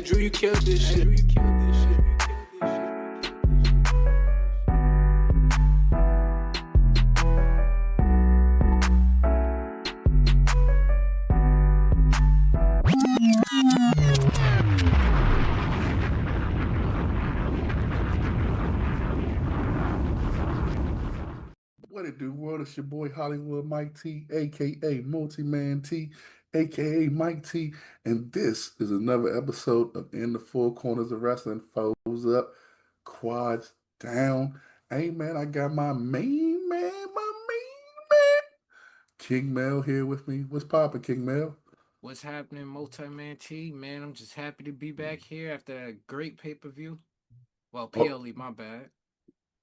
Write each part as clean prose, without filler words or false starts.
Drew, you killed this shit. Drew, you killed this shit. What it do, world? It's your boy Hollywood Mike T, aka Multi-Man T, aka Mike T, and this is another episode of In the Four Corners of Wrestling. Foes up, quads down. Hey man, I got my main man, King Mel here with me. What's poppin', King Mel? What's happening, Multi-Man T? Man, I'm just happy to be back here after a great pay-per-view. Well, Oh, PLE, my bad.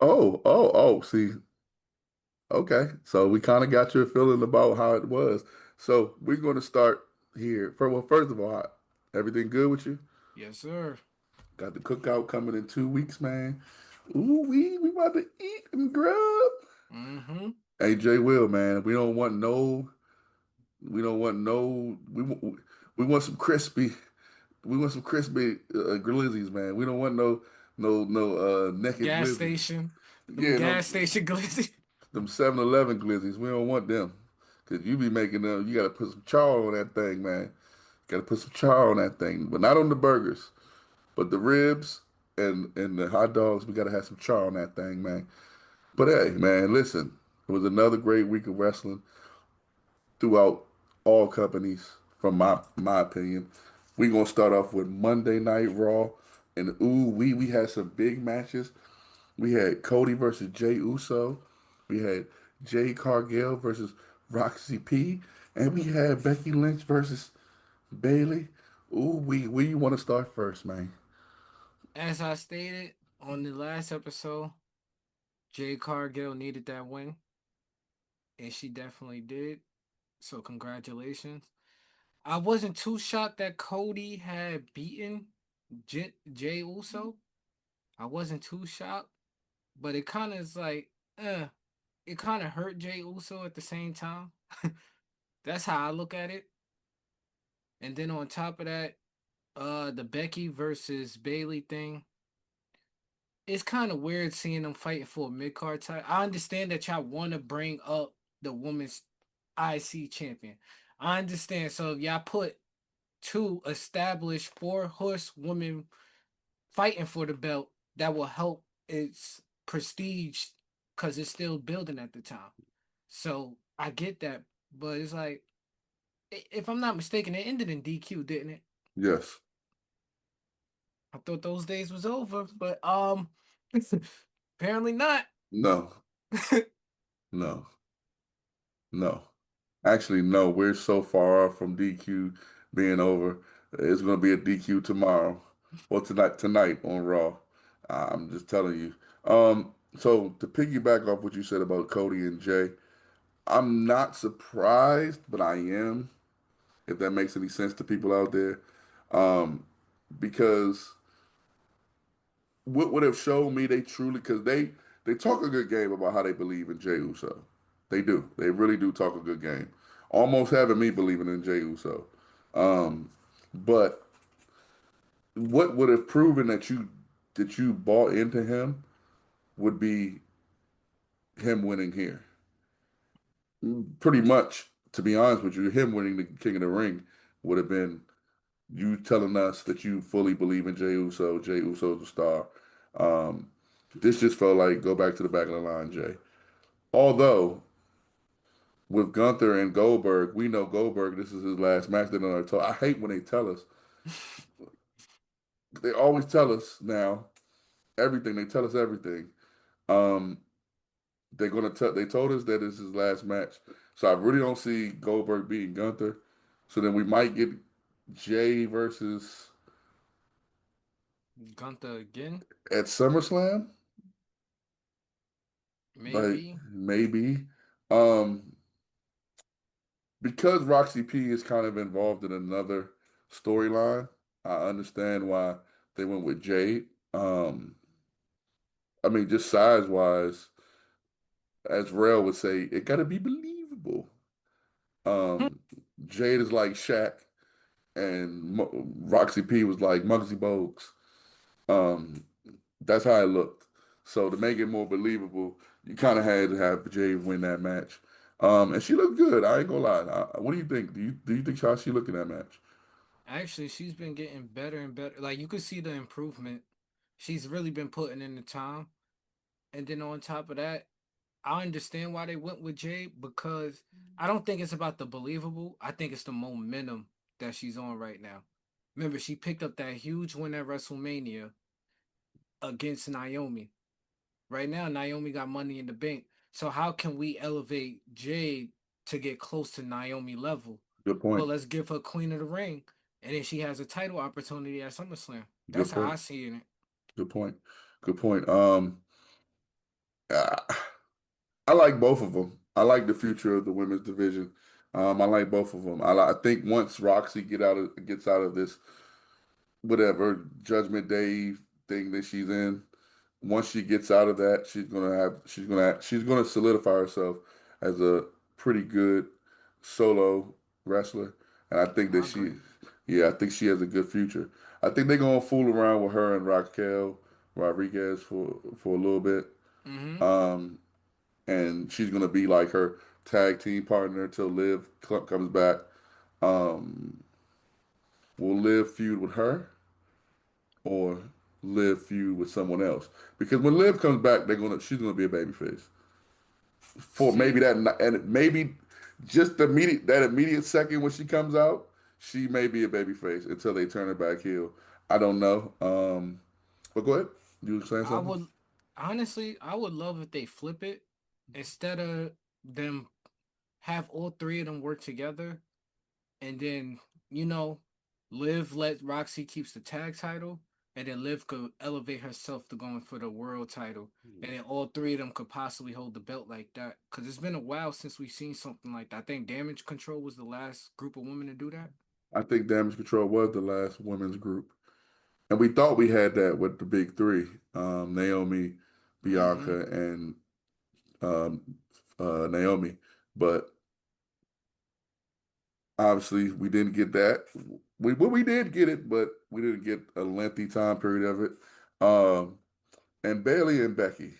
oh. See, okay. So we kind of got your feeling about how it was. So we're going to start here. First of all, everything good with you? Yes, sir. Got the cookout coming in 2 weeks, man. Ooh, we about to eat and grub. Mm-hmm. Hey, Jay Will, man, we don't want no, we want some crispy, glizzies, man. We don't want no naked Gas glizzies. station. Them Yeah, no, gas station glizzy. them 7-Eleven glizzies. We don't want them. Cause you be making them, you gotta put some char on that thing, man. Gotta put some char on that thing, but not on the burgers. But the ribs and the hot dogs, we gotta have some char on that thing, man. But hey, man, listen, it was another great week of wrestling throughout all companies, from my opinion. We gonna start off with Monday Night Raw, and ooh, we had some big matches. We had Cody versus Jay Uso. We had Jay Cargill versus Roxy P, and we had Becky Lynch versus Bailey. Ooh, we you want to start first, man? As I stated on the last episode, Jade Cargill needed that win, and she definitely did. So congratulations. I wasn't too shocked that Cody had beaten Jay Uso. I wasn't too shocked, but it kind of is like, it kind of hurt Jay Uso at the same time. That's how I look at it. And then on top of that, the Becky versus Bailey thing. It's kind of weird seeing them fighting for a mid card title. I understand that y'all want to bring up the women's IC champion. I understand. So y'all put two established four horsewomen fighting for the belt, that will help its prestige because it's still building at the time. So I get that, but it's like, if I'm not mistaken, it ended in DQ, didn't it? Yes. I thought those days was over, but apparently not. No. No. No. Actually, no. We're so far off from DQ being over. It's gonna be a DQ tomorrow. Well, tonight on Raw. I'm just telling you. So to piggyback off what you said about Cody and Jay, I'm not surprised, but I am, if that makes any sense to people out there. Um, because what would have shown me they truly, because they talk a good game about how they believe in Jey Uso. They do. They really do talk a good game. Almost having me believing in Jey Uso. Um, but what would have proven that you bought into him would be him winning here. Pretty much, to be honest with you, him winning the King of the Ring would have been you telling us that you fully believe in Jey Uso. Jey Uso's a star. Um, this just felt like go back to the back of the line, Jay. Although with Gunther and Goldberg, we know Goldberg. This is his last match. They don't tell. I hate when they tell us. They always tell us now everything. They tell us everything. Um, they're gonna tell. They told us that this is his last match. So I really don't see Goldberg beating Gunther. So then we might get Jay versus Gunther again? at SummerSlam. Like Maybe. maybe. Um, because Roxy P is kind of involved in another storyline, I understand why they went with Jade. I mean, just size wise, as Rail would say, it got to be believable. Hmm. Um, Jade is like Shaq. and Roxy P was like Muggsy Bogues. Um, that's how it looked. So to make it more believable, you kind of had to have Jay win that match. And she looked good. I ain't gonna lie. What do you think? Do you think how she looked in that match? Actually, she's been getting better and better. Like you could see the improvement. She's really been putting in the time. And then on top of that, I understand why they went with Jade because I don't think it's about the believable. I think it's the momentum that she's on right now. Remember, she picked up that huge win at WrestleMania against Naomi. Right now, Naomi got money in the bank. So how can we elevate Jade to get close to Naomi level? Good Well, point. let's give her Queen of the Ring, and then she has a title opportunity at SummerSlam. Good That's how I point. see it. Good point. Good point. I, I like both of them. I like the future of the women's division. I like both of them. I think once Roxy gets out of this whatever Judgment Day thing that she's in, once she gets out of that, she's gonna solidify herself as a pretty good solo wrestler, and I think that I agree. yeah, I think she has a good future. I think they're gonna fool around with her and Raquel Rodriguez for a little bit, Mm-hmm. um, and she's gonna be like her tag team partner till Liv comes back. Um, will Liv feud with her? Or Liv feud with someone else. Because when Liv comes back, she's gonna be a babyface. For maybe See, that and maybe just that immediate second when she comes out, she may be a babyface until they turn her back heel. I don't know. But go ahead. You were saying I something? would honestly, I would love if they flip it instead of them have all three of them work together, and then you know, Liv let Roxy keeps the tag title, and then Liv could elevate herself to going for the world title, and then all three of them could possibly hold the belt like that. Because it's been a while since we've seen something like that. I think Damage Control was the last group of women to do that. I think Damage Control was the last women's group. And we thought we had that with the big three. Naomi, Mm-hmm. Bianca, and um, Naomi. But obviously, we didn't get that. We did get it, but we didn't get a lengthy time period of it. Um, and Bailey and Becky.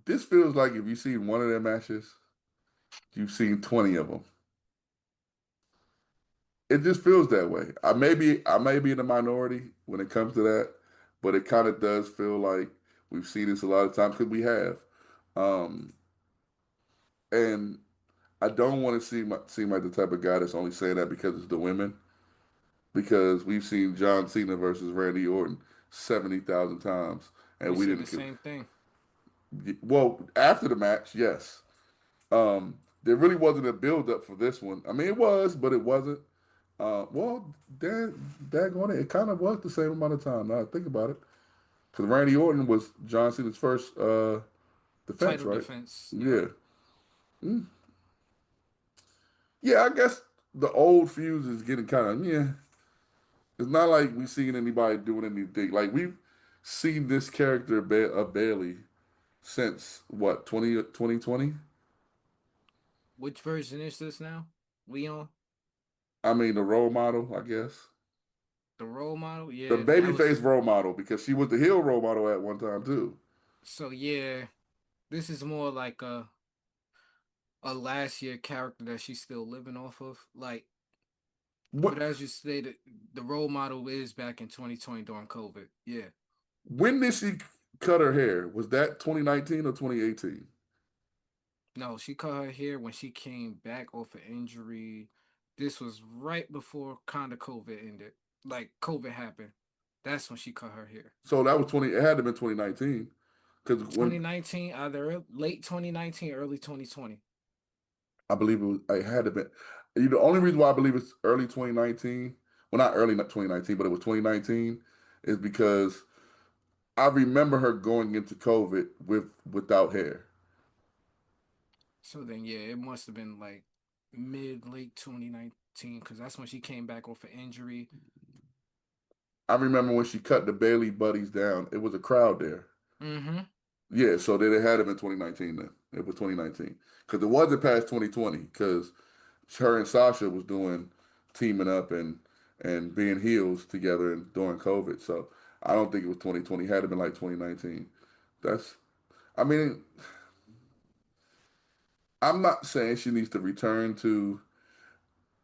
This feels like if you've seen one of their matches, you've seen 20 of them. It just feels that way. I may be in the minority when it comes to that, but it kind of does feel like we've seen this a lot of times because we have. Um, and I don't want to seem like the type of guy that's only saying that because it's the women. Because we've seen John Cena versus Randy Orton 70,000 times, We and we seen the didn't. same thing. Well, after the match, yes, there really wasn't a build up for this one. I mean, it was, but it wasn't. Well, daggone it, it kind of was the same amount of time. Now I think about it, because Randy Orton was John Cena's first defense, Title right? defense. Yep. Yeah, mm. Yeah. I guess the old fuse is getting kind of yeah. It's not like we've seen anybody doing anything. Like we've seen this character of Bailey since what 2020. Which version is this now? We on I mean, the role model, I guess, the role model? the Yeah, that was babyface role model, because she was the heel role model at one time too. so. Yeah, this is more like a last year character that she's still living off of. Like, What? but as you stated, the role model is back in 2020 during COVID. Yeah. When did she cut her hair? Was that 2019 or 2018? No, she cut her hair when she came back off an injury. This was right before kind of COVID ended. Like COVID happened. That's when she cut her hair. So that was 20. It had to have been 2019 because when 2019, either late 2019, early 2020. I believe it had to been. The only reason why I believe it's early 2019, well, not early, not 2019, but it was 2019, is because I remember her going into COVID without hair. So then, yeah, it must have been like mid late 2019 because that's when she came back off an injury. I remember when she cut the Bailey buddies down. It was a crowd there. Mm-hmm. Yeah, so they had him in 2019 then. It was 2019. Because it wasn't past 2020, because her and Sasha was doing teaming up and being heels together and during COVID. So I don't think it was 2020. It had to been like 2019. That's I mean, I'm not saying she needs to return to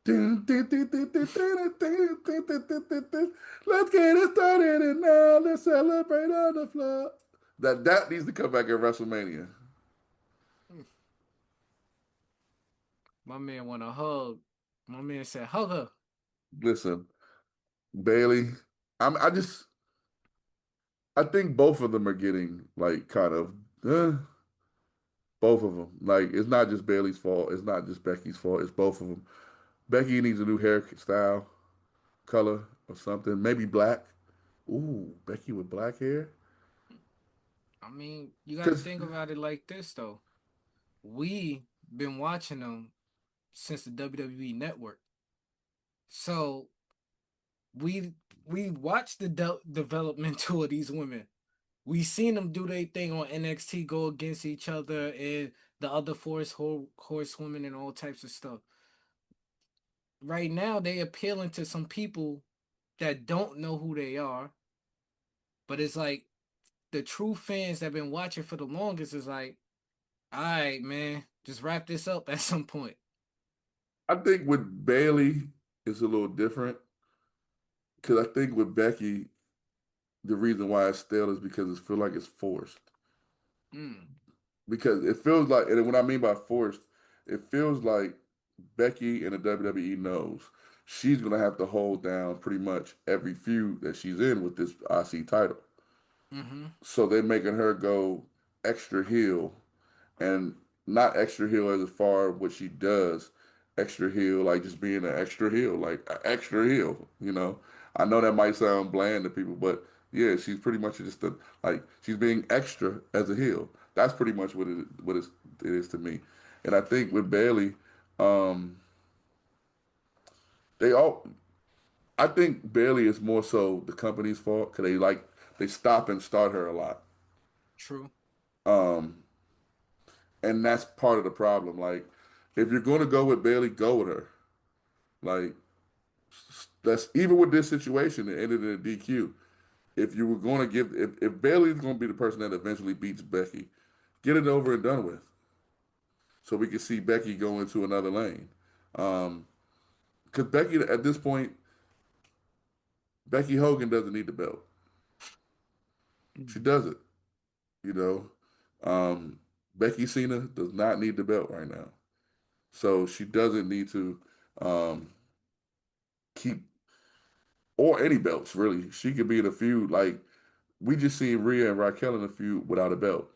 let's get it started and now let's celebrate on the floor. That needs to come back at WrestleMania. Mm. My man want a hug. My man said, hug her. Listen, Bailey, I just I think both of them are getting like kind of both of them. Like it's not just Bailey's fault. It's not just Becky's fault. It's both of them. Becky needs a new hairstyle, color or something. Maybe black. Ooh, Becky with black hair. I mean, you got to Cause think about it like this, though. We been watching them since the WWE Network. So we we watched the development of these women. We seen them do their thing on NXT, go against each other and the other horsewomen and all types of stuff. Right now, they appealing to some people that don't know who they are, but it's like the true fans that been watching for the longest is like, all right, man, just wrap this up at some point. I think with Bailey it's a little different. Cause I think with Becky, the reason why it's stale is because it feel like it's forced. Mm, Because it feels like, and what I mean by forced, it feels like Becky and the WWE knows she's gonna have to hold down pretty much every feud that she's in with this IC title. mm-hmm, So they're making her go extra heel and not extra heel as far what she does, extra heel like just being an extra heel, like a extra heel. I know that might sound bland to people, but yeah, she's pretty much just like she's being extra as a heel. That's pretty much it is to me. And I think with Bailey, um, they all. I think Bailey is more so the company's fault because they stop and start her a lot. true. Um, and that's part of the problem. Like, if you're going to go with Bailey, go with her. Like, that's even with this situation, it ended in a DQ. If you were going to if Bailey's going to be the person that eventually beats Becky, get it over and done with, so we can see Becky go into another lane. Because Becky at this point, Becky Hogan doesn't need the belt. She Mm. doesn't. You know, Becky Cena does not need the belt right now, so she doesn't need to um, keep or any belts really. She could be in a feud like we just seen Rhea and Raquel in a feud without a belt.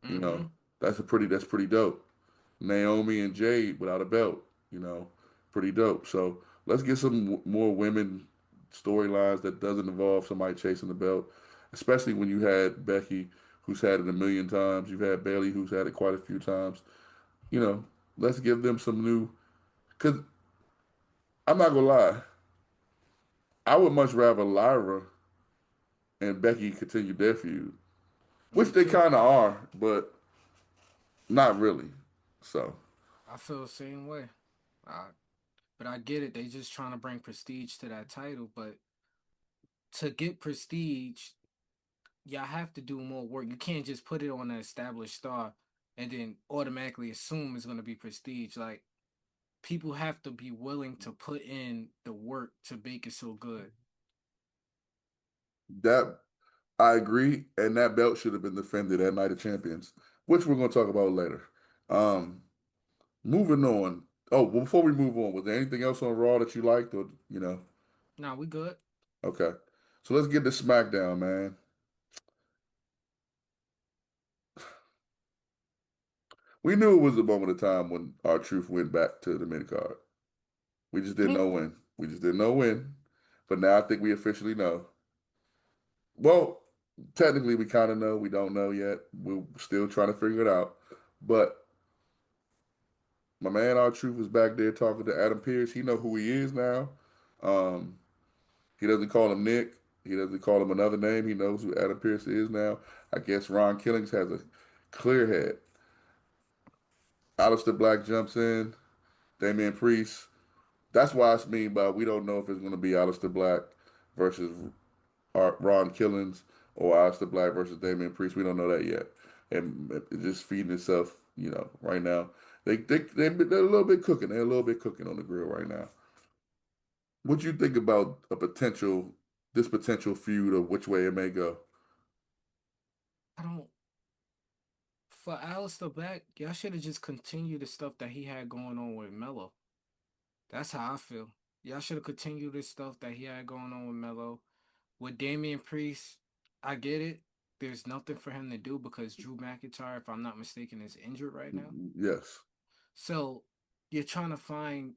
You Mm-hmm. know, that's pretty dope. Naomi and Jade without a belt. You know, pretty dope. So let's get some more women storylines that doesn't involve somebody chasing the belt, especially when you had Becky, who's had it a million times. You've had Bailey, who's had it quite a few times. You know, let's give them some new. Cause I'm not gonna lie, I would much rather Lyra and Becky continue their feud, which Me they too. kind of are, but not really. So I feel the same way. I, but I get it. They just trying to bring prestige to that title. But to get prestige, y'all have to do more work. You can't just put it on an established star and then automatically assume it's going to be prestige. Like, people have to be willing to put in the work to make it so good. that I agree, and that belt should have been defended at Night of Champions, which we're going to talk about later. Um, moving on. Oh, well, before we move on, was there anything else on Raw that you liked, or Nah, we good. Okay, so let's get to SmackDown, man. We knew it was the moment of time when our truth went back to the mid card. We just didn't know when. We just didn't know when, but now I think we officially know. Well, technically, we kind of know. We don't know yet. We're still trying to figure it out. But my man, our truth was back there talking to Adam Pearce. He know who he is now. Um, he doesn't call him Nick. He doesn't call him another name. He knows who Adam Pearce is now. I guess Ron Killings has a clear head. Aleister Black jumps in. Damian Priest. That's why I mean by we don't know if it's going to be Aleister Black versus Ron Killings or Aleister Black versus Damian Priest. We don't know that yet, and it's just feeding itself. Right now they're a little bit cooking. They're a little bit cooking on the grill right now. What do you think about this potential feud of which way it may go? I don't. For Alistair Black, y'all should have just continued the stuff that he had going on with Melo. That's how I feel. Y'all should have continued the stuff that he had going on with Melo. With Damian Priest, I get it. There's nothing for him to do because Drew McIntyre, if I'm not mistaken, is injured right now. Yes. So you're trying to find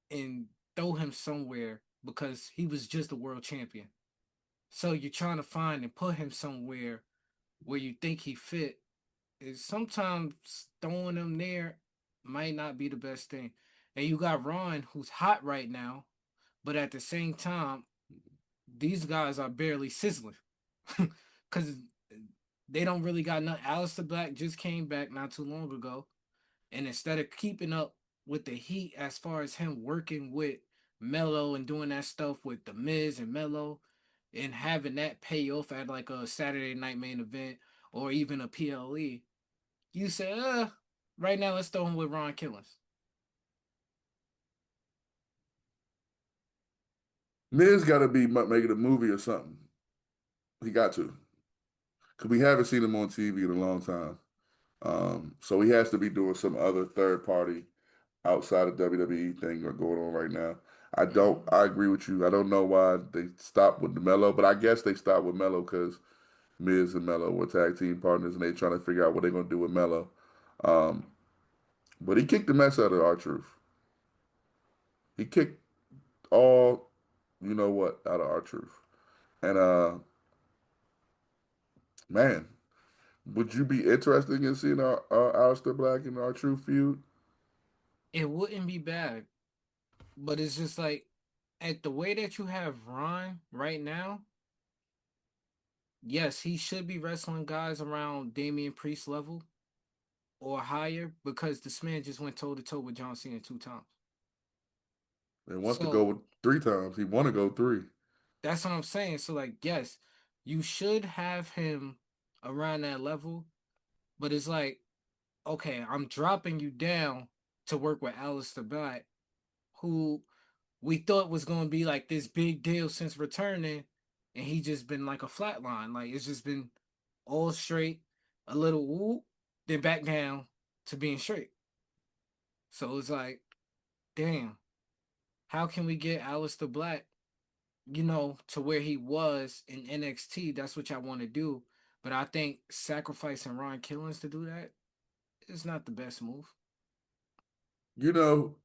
and throw him somewhere because he was just a world champion. So you're trying to find and put him somewhere where you think he fit. Is sometimes throwing him there might not be the best thing. And you got Ron who's hot right now, but at the same time, these guys are barely sizzling because they don't really got nothing. Alistair Black just came back not too long ago, and instead of keeping up with the heat as far as him working with Melo and doing that stuff with the Miz and Melo and having that pay off at like a Saturday night main event or even a PLE, you say, right now let's throw him with Ron Killings. Miz got to be making a movie or something. He got to, because we haven't seen him on TV in a long time. So he has to be doing some other third party outside of WWE thing or going on right now. I don't. Mm-hmm. I agree with you. I don't know why they stopped with the Mello, but I guess they stopped with Mello because Miz and Mello were tag team partners, and they trying to figure out what they're gonna do with Mello. Um, but he kicked the mess out of R-Truth. He kicked all, you know what, out of R-Truth. And man, would you be interested in seeing our Aleister Black and R-Truth feud? It wouldn't be bad, but it's just like at the way that you have Ron right now, yes, he should be wrestling guys around Damian Priest level or higher because this man just went toe to toe with John Cena 2 times. And wants to go So with 3 times. He want to go three. that's what I'm saying. So like, yes, you should have him around that level, but it's like, okay, I'm dropping you down to work with Alistair Black, who we thought was gonna be like this big deal since returning, and he just been like a flat line. Like it's just been all straight, a little whoop, then back down to being straight. So it's like, damn, how can we get Alistair Black, to where he was in NXT? That's what y'all want to do. But I think sacrificing Ron Killings to do that is not the best move. You know,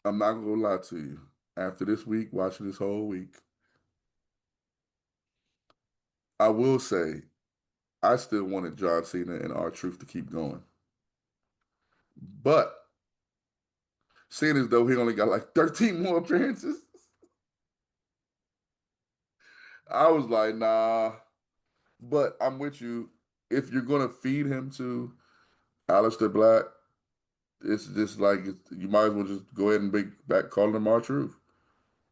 I'm not gonna lie to you. After this week, watching this whole week, I will say I still wanted John Cena and R-Truth to keep going. But seeing as though he only got like 13 more appearances, I was like, nah. But I'm with you. If you're gonna feed him to Aleister Black, it's just like you might as well just go ahead and be back calling him R-Truth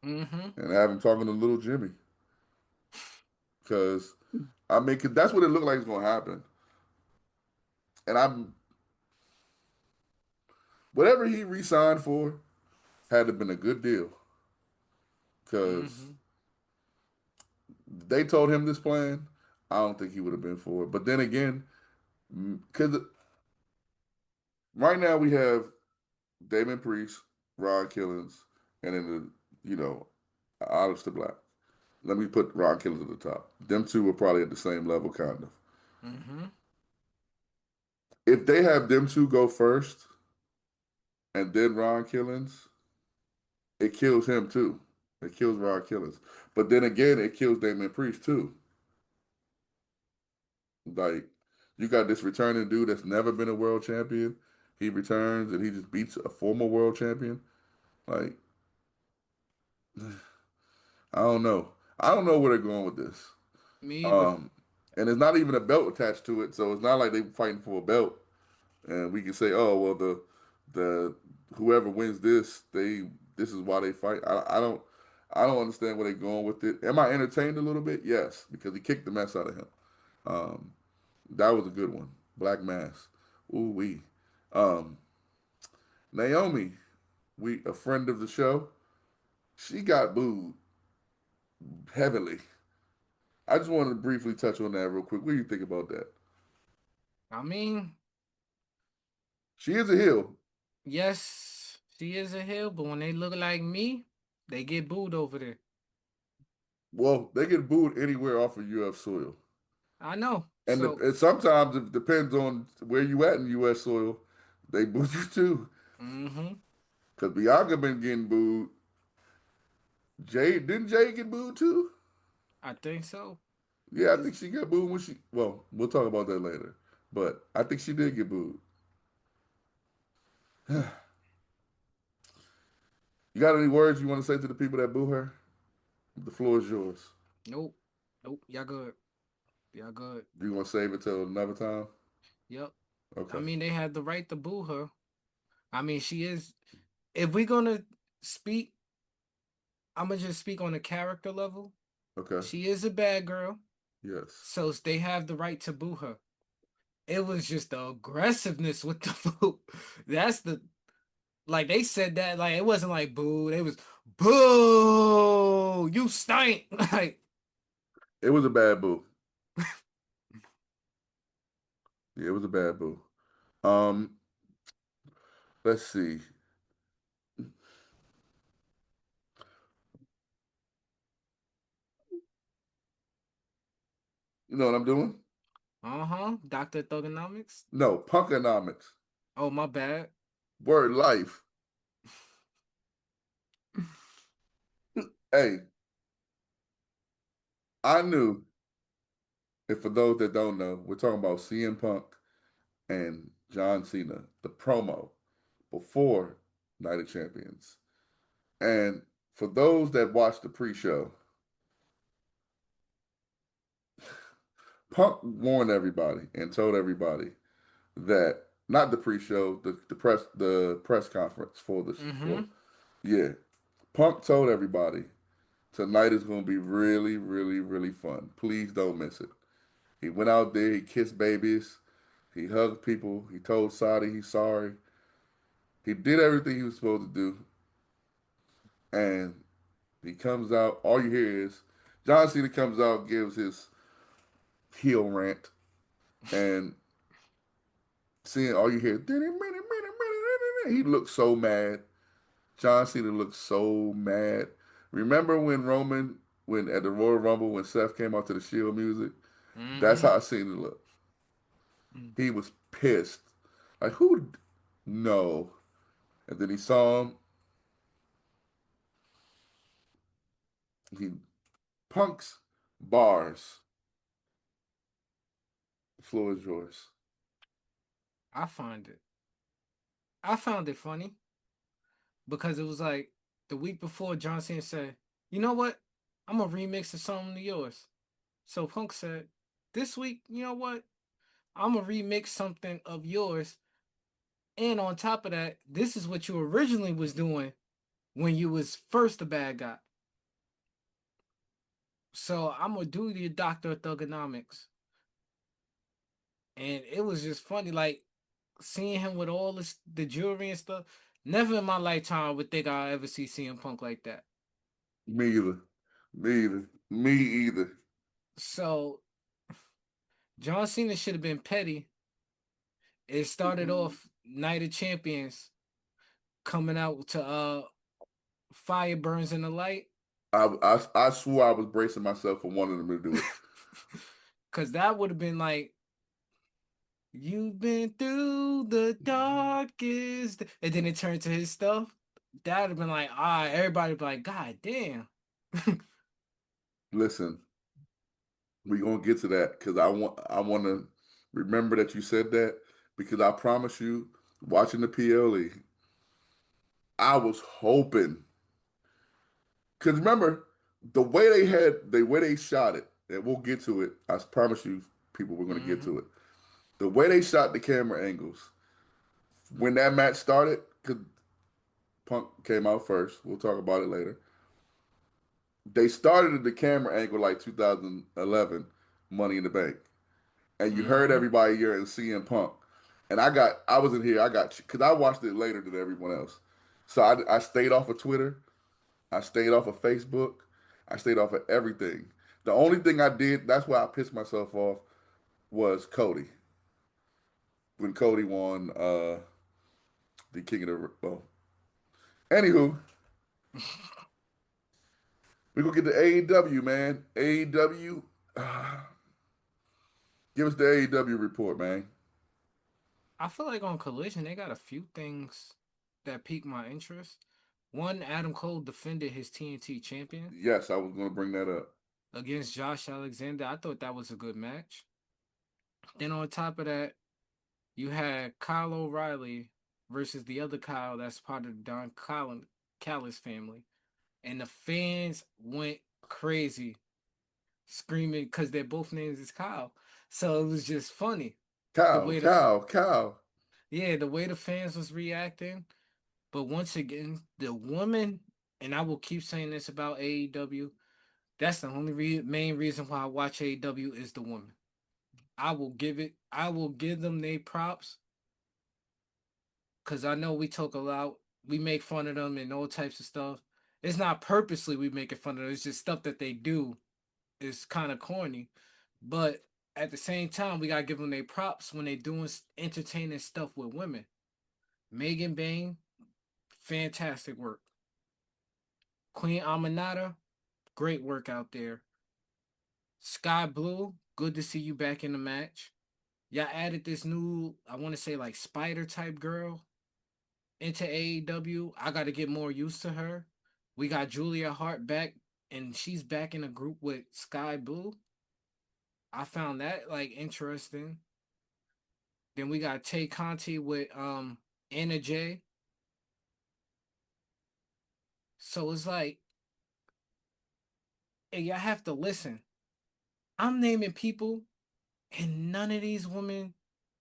Mm-hmm. and have him talking to little Jimmy. Because I mean, 'cause that's what it looked like is gonna happen. And I'm whatever he re-signed for had to have been a good deal. Because Mm-hmm. they told him this plan, I don't think he would have been for it. But then again, because right now we have Damon Priest, Ron Killings, and then Aleister Black. Let me put Ron Killings at the top. Them two are probably at the same level, kind of. Mm-hmm. If they have them two go first and then Ron Killings, it kills him too. It kills Ron Killings. But then again, it kills Damon Priest too. Like, you got this returning dude that's never been a world champion. He returns and he just beats a former world champion. Like, I don't know. I don't know where they're going with this. Me either. Um, and there's not even a belt attached to it, so it's not like they're fighting for a belt. And we can say, oh well, the whoever wins this is why they fight. I don't understand where they're going with it. Am I entertained a little bit? Yes, because he kicked the mess out of him. Um, that was a good one. Black Mass. Ooh wee. Um, Naomi, we a friend of the show. She got booed heavily. I just wanted to briefly touch on that real quick. What do you think about that? I mean, She is a heel. yes, she is a heel, but when they look like me, they get booed over there. Well, they get booed anywhere off of UF soil. I know. And, So, and sometimes it depends on where you at in U.S. soil. They boo you too. mm-hmm. Because Bianca been getting booed. Didn't Jay get booed too? I think so. Yeah, I think Cause she got booed when she. Well, we'll talk about that later. But I think she did get booed. You got any words you want to say to the people that boo her? The floor is yours. nope, nope. Y'all good. Y'all good. Do you want to save it till another time? Yep. I Okay. mean, they had the right to boo her. I mean, she is. If we're gonna speak, I'm gonna just speak on a character level. Okay. She is a bad girl, Yes. so they have the right to boo her. It was just the aggressiveness with the boo. That's the like they said that like it wasn't like boo. It was boo. You stink. Like It was a bad boo. Yeah, it was a bad boo. Um, let's see. You know what I'm doing? Doctor Thugonomics. No, punkonomics. Oh my bad. Word life. Hey, I knew, and for those that don't know, we're talking about CM Punk and John Cena, the promo before Night of Champions. And for those that watched the pre-show, Punk warned everybody and told everybody that not the pre-show, the press conference for the Mm-hmm. for yeah. Punk told everybody tonight is going to be really, really, really fun. Please don't miss it. He went out there, he kissed babies, he hugged people, he told Saudi he's sorry. He did everything he was supposed to do, and he comes out. All you hear is John Cena comes out, gives his heel rant, and seeing all you hear, he looks so mad. John Cena looks so mad. Remember when at the Royal Rumble, when Seth came out to the Shield music? That's Mm-hmm. how Cena looked. He was pissed. Like, who? No. And then he saw him. He punks bars. The floor is yours. I find it. I found it funny because it was like the week before John Cena said, "You know what? I'm gonna remix a song of yours." So Punk said, "This week, you know what? I'm gonna remix something of yours." And on top of that, this is what you originally was doing when you was first the bad guy. So I'm gonna do the Doctor of Thugonomics. And it was just funny, like seeing him with all this the jewelry and stuff. Never in my lifetime would think I'll ever see CM Punk like that. Me either. Me either. Me either. So John Cena should have been petty. It started off Night of Champions coming out to Fire Burns in the Light. I swore I was bracing myself for one of them to do it. Cause that would have been like you've been through the darkest, and then it turned to his stuff. That'd have been like, everybody be like, God damn. Listen, we're gonna get to that because I want to remember that you said that because I promise you, watching the PLE, I was hoping because remember the way they shot it, and we'll get to it. I promise you, people, we're going to get Mm-hmm. to it. The way they shot the camera angles when that match started, because Punk came out first. We'll talk about it later. They started at the camera angle like 2011, Money in the Bank, and you heard Mm-hmm. everybody here and CM Punk. And I was in here. I got because I watched it later than everyone else. So I stayed off of Twitter. I stayed off of Facebook. I stayed off of everything. The only thing I did, that's why I pissed myself off, was Cody. When Cody won the King of the well. Anywho, we gonna get to AEW, man. AEW. Give us the AEW report, man. I feel like on Collision they got a few things that piqued my interest. One, Adam Cole defended his TNT champion Yes, I was gonna bring that up. against Josh Alexander. I thought that was a good match. Then on top of that, you had Kyle O'Reilly versus the other Kyle that's part of the Don Colin Callis family. And the fans went crazy screaming because their both names is Kyle. So it was just funny. The Cow, way cow, cow. the way the fans was reacting. But once again, the woman, and I will keep saying this about AEW, that's the only main reason why I watch AEW is the woman. I will give them their props because I know we talk a lot, we make fun of them and all types of stuff. It's not purposely we making fun of them, it's just stuff that they do is kind of corny. But at the same time, we gotta give them their props when they doing entertaining stuff with women. Megan Bain, fantastic work. Queen Aminata, great work out there. Sky Blue, good to see you back in the match. Y'all added this new, I want to say like spider type girl into AEW. I got to get more used to her. We got Julia Hart back, and she's back in a group with Sky Blue. I found that like interesting. Then we got Tay Conti with Anna J. So it's like, hey, y'all have to listen. I'm naming people, and none of these women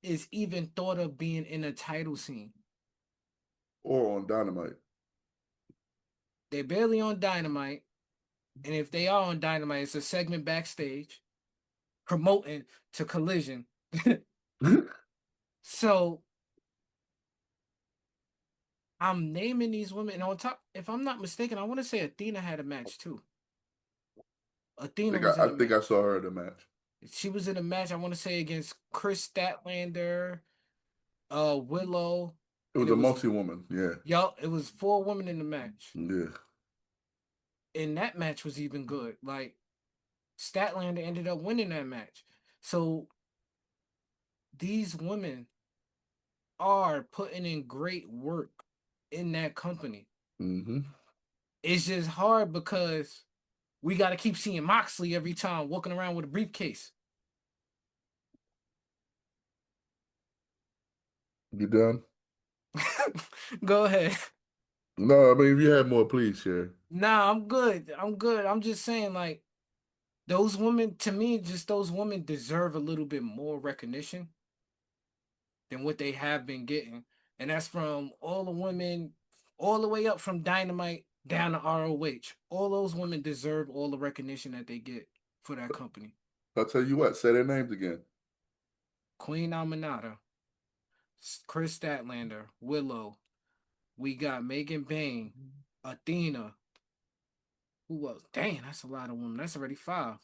is even thought of being in a title scene. Or on Dynamite. They're barely on Dynamite, and if they are on Dynamite, it's a segment backstage promoting to Collision. So I'm naming these women, and on top, if I'm not mistaken, I want to say Athena had a match too. Athena was in I a think I match. saw her in the match. She was in a match. I want to say against Chris Statlander, Willow, It and was it a was multi woman. Yeah, it was 4 women in the match, yeah. and that match was even good. Like Statlander ended up winning that match. So these women are putting in great work in that company. Mm-hmm. It's just hard because we got to keep seeing Moxley every time walking around with a briefcase. You done? Go ahead. No, I mean if you had more, please share. Nah, I'm good. I'm good. I'm just saying, like, those women, to me, just those women deserve a little bit more recognition than what they have been getting. And that's from all the women, all the way up from Dynamite down to ROH. All those women deserve all the recognition that they get for that company. I'll tell you what. Say their names again. Queen Aminata, Chris Statlander, Willow. We got Megan Bain, Athena. Who else? Dang, that's a lot of women. That's already 5.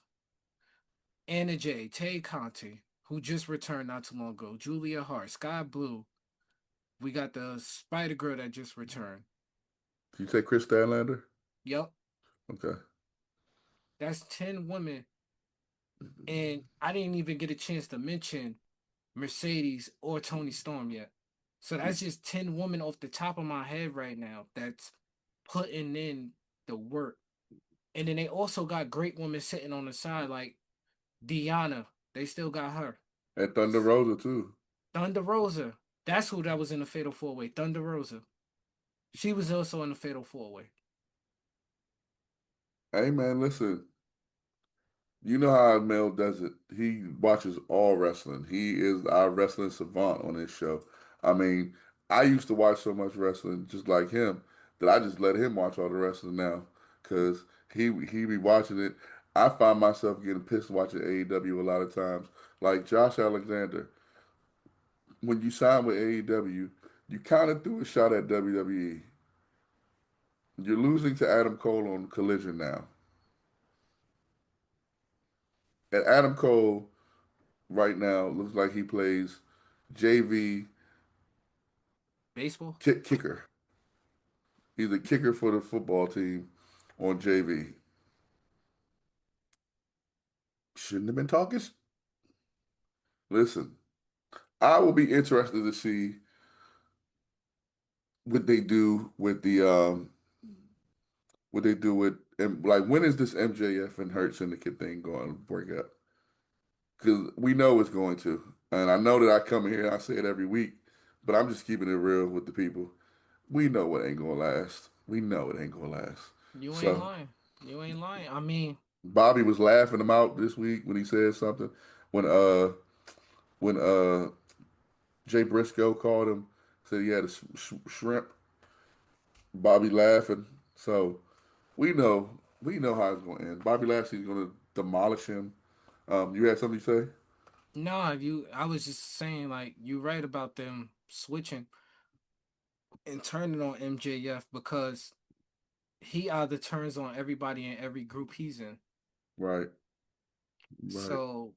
Anna J, Tay Conti, who just returned not too long ago. Julia Hart, Sky Blue. We got the Spider Girl that just returned. Did you say Chris Stanlander? Yup, Okay. that's 10 women. And I didn't even get a chance to mention Mercedes or Tony Storm yet. So that's just 10 women off the top of my head right now that's putting in the work. And then they also got great women sitting on the side like Diana. They still got her. And Thunder Rosa too. Thunder Rosa. That's who that was in the Fatal 4-Way. Thunder Rosa. She was also in the Fatal 4-Way. Hey man, listen. You know how Mel does it. He watches all wrestling. He is our wrestling savant on this show. I mean, I used to watch so much wrestling just like him that I just let him watch all the wrestling now because he be watching it. I find myself getting pissed watching AEW a lot of times. Like Josh Alexander, when you signed with AEW, you kind of threw a shot at WWE. You're losing to Adam Cole on Collision now, and Adam Cole right now looks like he plays JV Baseball? kicker. He's a kicker for the football team on JV. Shouldn't have been talking. Listen, I will be interested to see what they do with the what they do with and like when is this MJF and Hurt Syndicate thing going to break up? Because we know it's going to, and I know that I come here and I say it every week, but I'm just keeping it real with the people. We know it ain't gonna last. We know it ain't gonna last. You ain't So lying. You ain't lying. I mean, Bobby was laughing him out this week when he said something. When uh when Jay Briscoe called him, said he had a shrimp. Bobby laughing. So we know how it's going to end. Bobby Lashley's going to demolish him. You had something to say? no, you. I was just saying, like, you right about them switching and turning on MJF because he either turns on everybody in every group he's in. Right, right. So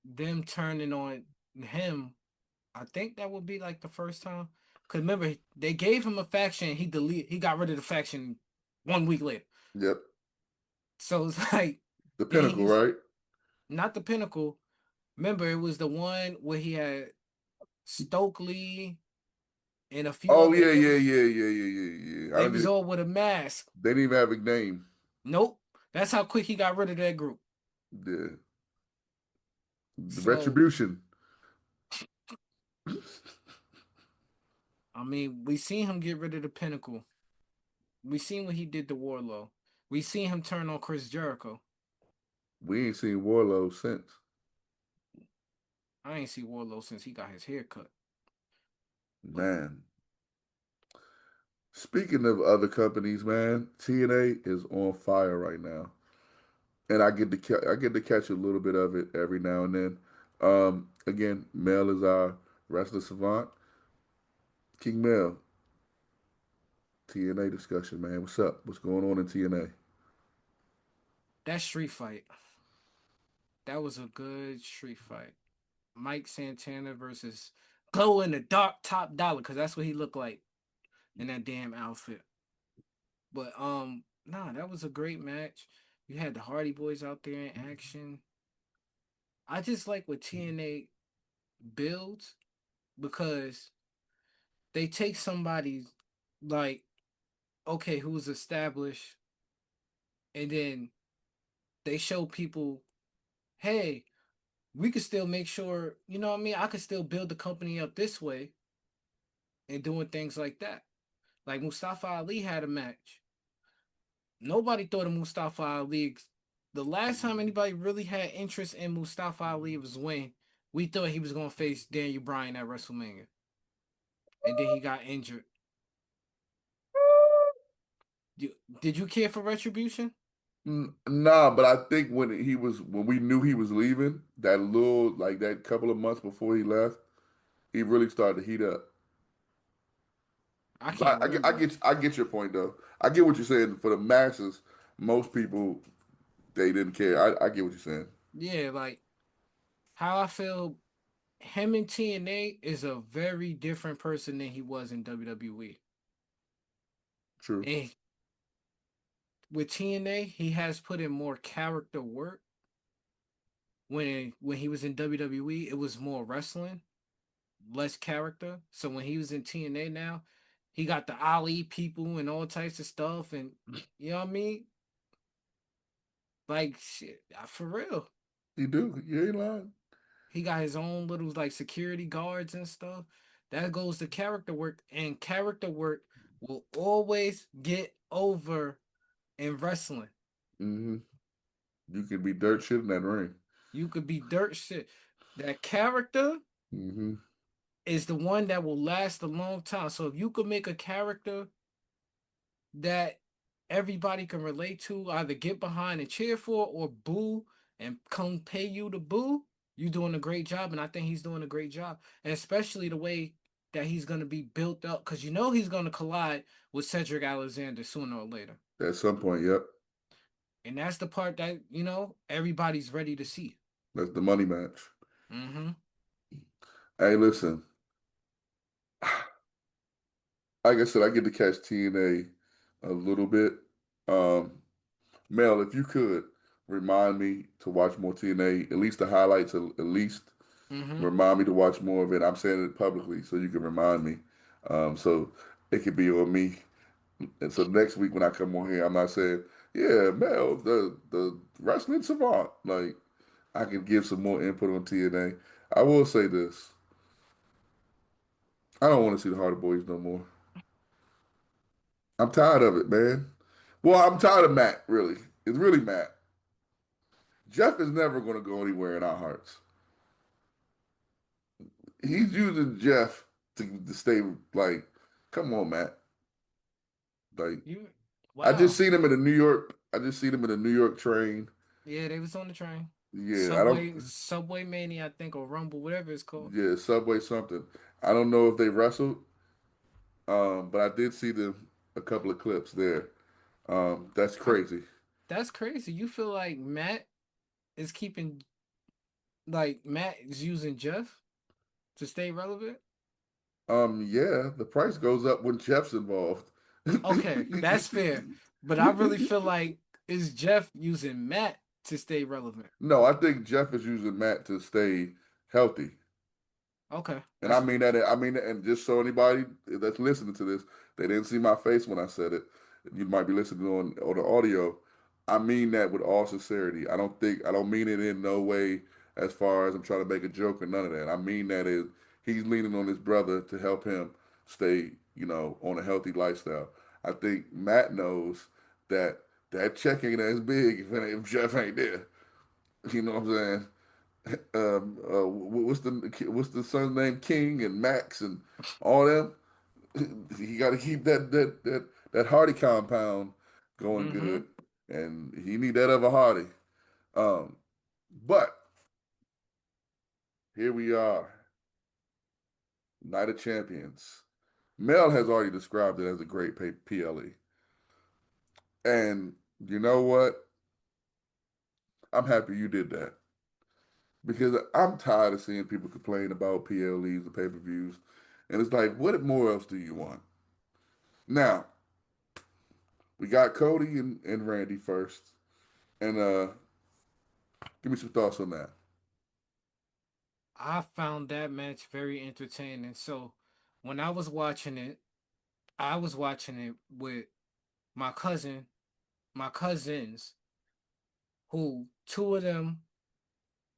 them turning on him, I think that would be like the first time. Cause remember they gave him a faction, he got rid of the faction 1 week later. Yep. So it's like, The and Pinnacle, he's right? not the Pinnacle. Remember, it was the one where he had Stokely and a few Oh other. yeah, It yeah, was yeah, yeah, yeah, yeah, yeah. I they don't was need. all with a mask. They didn't even have a name. Nope, that's how quick he got rid of that group. Yeah. The So Retribution. I mean, we seen him get rid of the Pinnacle. We seen what he did to Warlow. We seen him turn on Chris Jericho. We ain't seen Warlow since. I ain't see Warlow since he got his hair cut. But Man. Speaking of other companies, man, TNA is on fire right now. And I get to catch a little bit of it every now and then. Again, Mel is our wrestler savant. King Mel, TNA discussion, man. What's up? What's going on in TNA? that street fight, that was a good street fight. Mike Santana versus Glow in the Dark Top Dollar, because that's what he looked like in that damn outfit. But nah, that was a great match. You had the Hardy Boys out there in action. I just like what TNA builds because they take somebody like, okay, who's established, and then they show people, hey, we could still make sure, you know what I mean? I could still build the company up this way and doing things like that. Like Mustafa Ali had a match. Nobody thought of Mustafa Ali. The last time anybody really had interest in Mustafa Ali was when we thought he was going to face Daniel Bryan at WrestleMania. And then he got injured. You, did you care for Retribution? Nah, but I think when we knew he was leaving, that little like that couple of months before he left, he really started to heat up. I But can't remember. I get your point though. I get what you're saying. For the masses, most people they didn't care. I get what you're saying. Yeah, like how I feel him in TNA is a very different person than he was in WWE. True. And with TNA, he has put in more character work. When he was in WWE, it was more wrestling, less character. So when he was in TNA now, he got the Ali people and all types of stuff, and you know what I mean? Like shit, for real. He do. You ain't lying. He got his own little like security guards and stuff. That goes to character work, and character work will always get over in wrestling. Mm-hmm. You can be dirt shit in that ring. You could be dirt shit. That character Mm-hmm. is the one that will last a long time. So if you could make a character that everybody can relate to, either get behind and cheer for or boo and come pay you to boo, you're doing a great job. And I think he's doing a great job. And especially the way that he's going to be built up, because you know he's going to collide with Cedric Alexander sooner or later. At some point, yep. And that's the part that, everybody's ready to see. That's the money match. Mm-hmm. Hey, listen. Like I said, I get to catch TNA a little bit. Um, Mel, if you could remind me to watch more TNA, at least the highlights, at least Mm-hmm. remind me to watch more of it. I'm saying it publicly so you can remind me. So it could be on me. And so next week when I come on here, I'm not saying, yeah, Mel, the wrestling savant. Like I can give some more input on TNA. I will say this. I don't want to see the Hardy Boys no more. I'm tired of it, man. Well, I'm tired of Matt, really. It's really Matt. Jeff is never going to go anywhere in our hearts. He's using Jeff to stay like, come on, Matt. Like, You I just wow. seen him in the New York. I just seen him in the New York train. Yeah, they was on the train. Yeah, I don't. Subway Mania, I think, or Rumble, whatever it's called. Yeah, Subway something. I don't know if they wrestled, but I did see them a couple of clips there. That's I crazy. That's crazy. You feel like is keeping Matt is using Jeff to stay relevant? Yeah, the price goes up when Jeff's involved. Okay, that's fair. But I really feel like is Jeff using Matt to stay relevant? No, I think Jeff is using Matt to stay healthy. Okay, And I that's mean fair. that. I mean, and just so anybody that's listening to this, they didn't see my face when I said it. You might be listening on the audio. I mean that with all sincerity. I don't mean it in no way as far as I'm trying to make a joke or none of that. I mean that is he's leaning on his brother to help him stay, on a healthy lifestyle. I think Matt knows that that check ain't as big if Jeff ain't there. You know what I'm saying? What's the son's name? King and Max and all them. He got to keep that Hardy compound going Mm-hmm. good, and he need that other Hardy. Um, but here we are, Night of Champions. Mel has already described it as a great PLE, and you know what? I'm happy you did that because I'm tired of seeing people complain about PLEs and pay-per-views, and it's like, what more else do you want? Now, we got Cody and Randy first. And give me some thoughts on that. I found that match very entertaining. So when I was watching it with my cousin, my cousins, who two of them,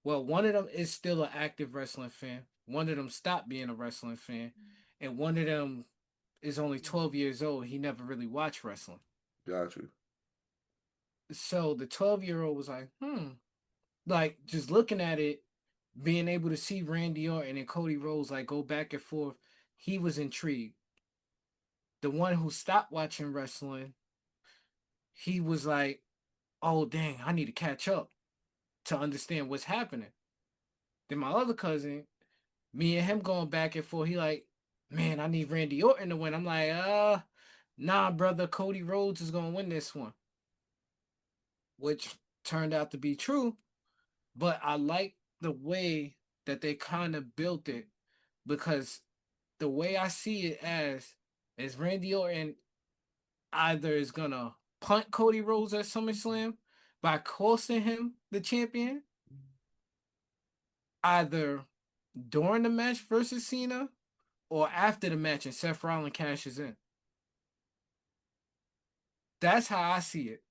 well, one of them is still an active wrestling fan. One of them stopped being a wrestling fan, and one of them is only 12 years old. He never really watched wrestling. Got you. So the 12-year-old was like, like just looking at it, being able to see Randy Orton and Cody Rhodes like go back and forth, he was intrigued. The one who stopped watching wrestling, he was like, oh dang, I need to catch up to understand what's happening. Then my other cousin, me and him going back and forth, he like, man, I need Randy Orton to win. I'm like, nah, brother, Cody Rhodes is gonna win this one. Which turned out to be true. But I like the way that they kind of built it because the way I see it as is Randy Orton either is gonna punt Cody Rhodes at SummerSlam by costing him the champion, either during the match versus Cena or after the match and Seth Rollins cashes in. That's how I see it.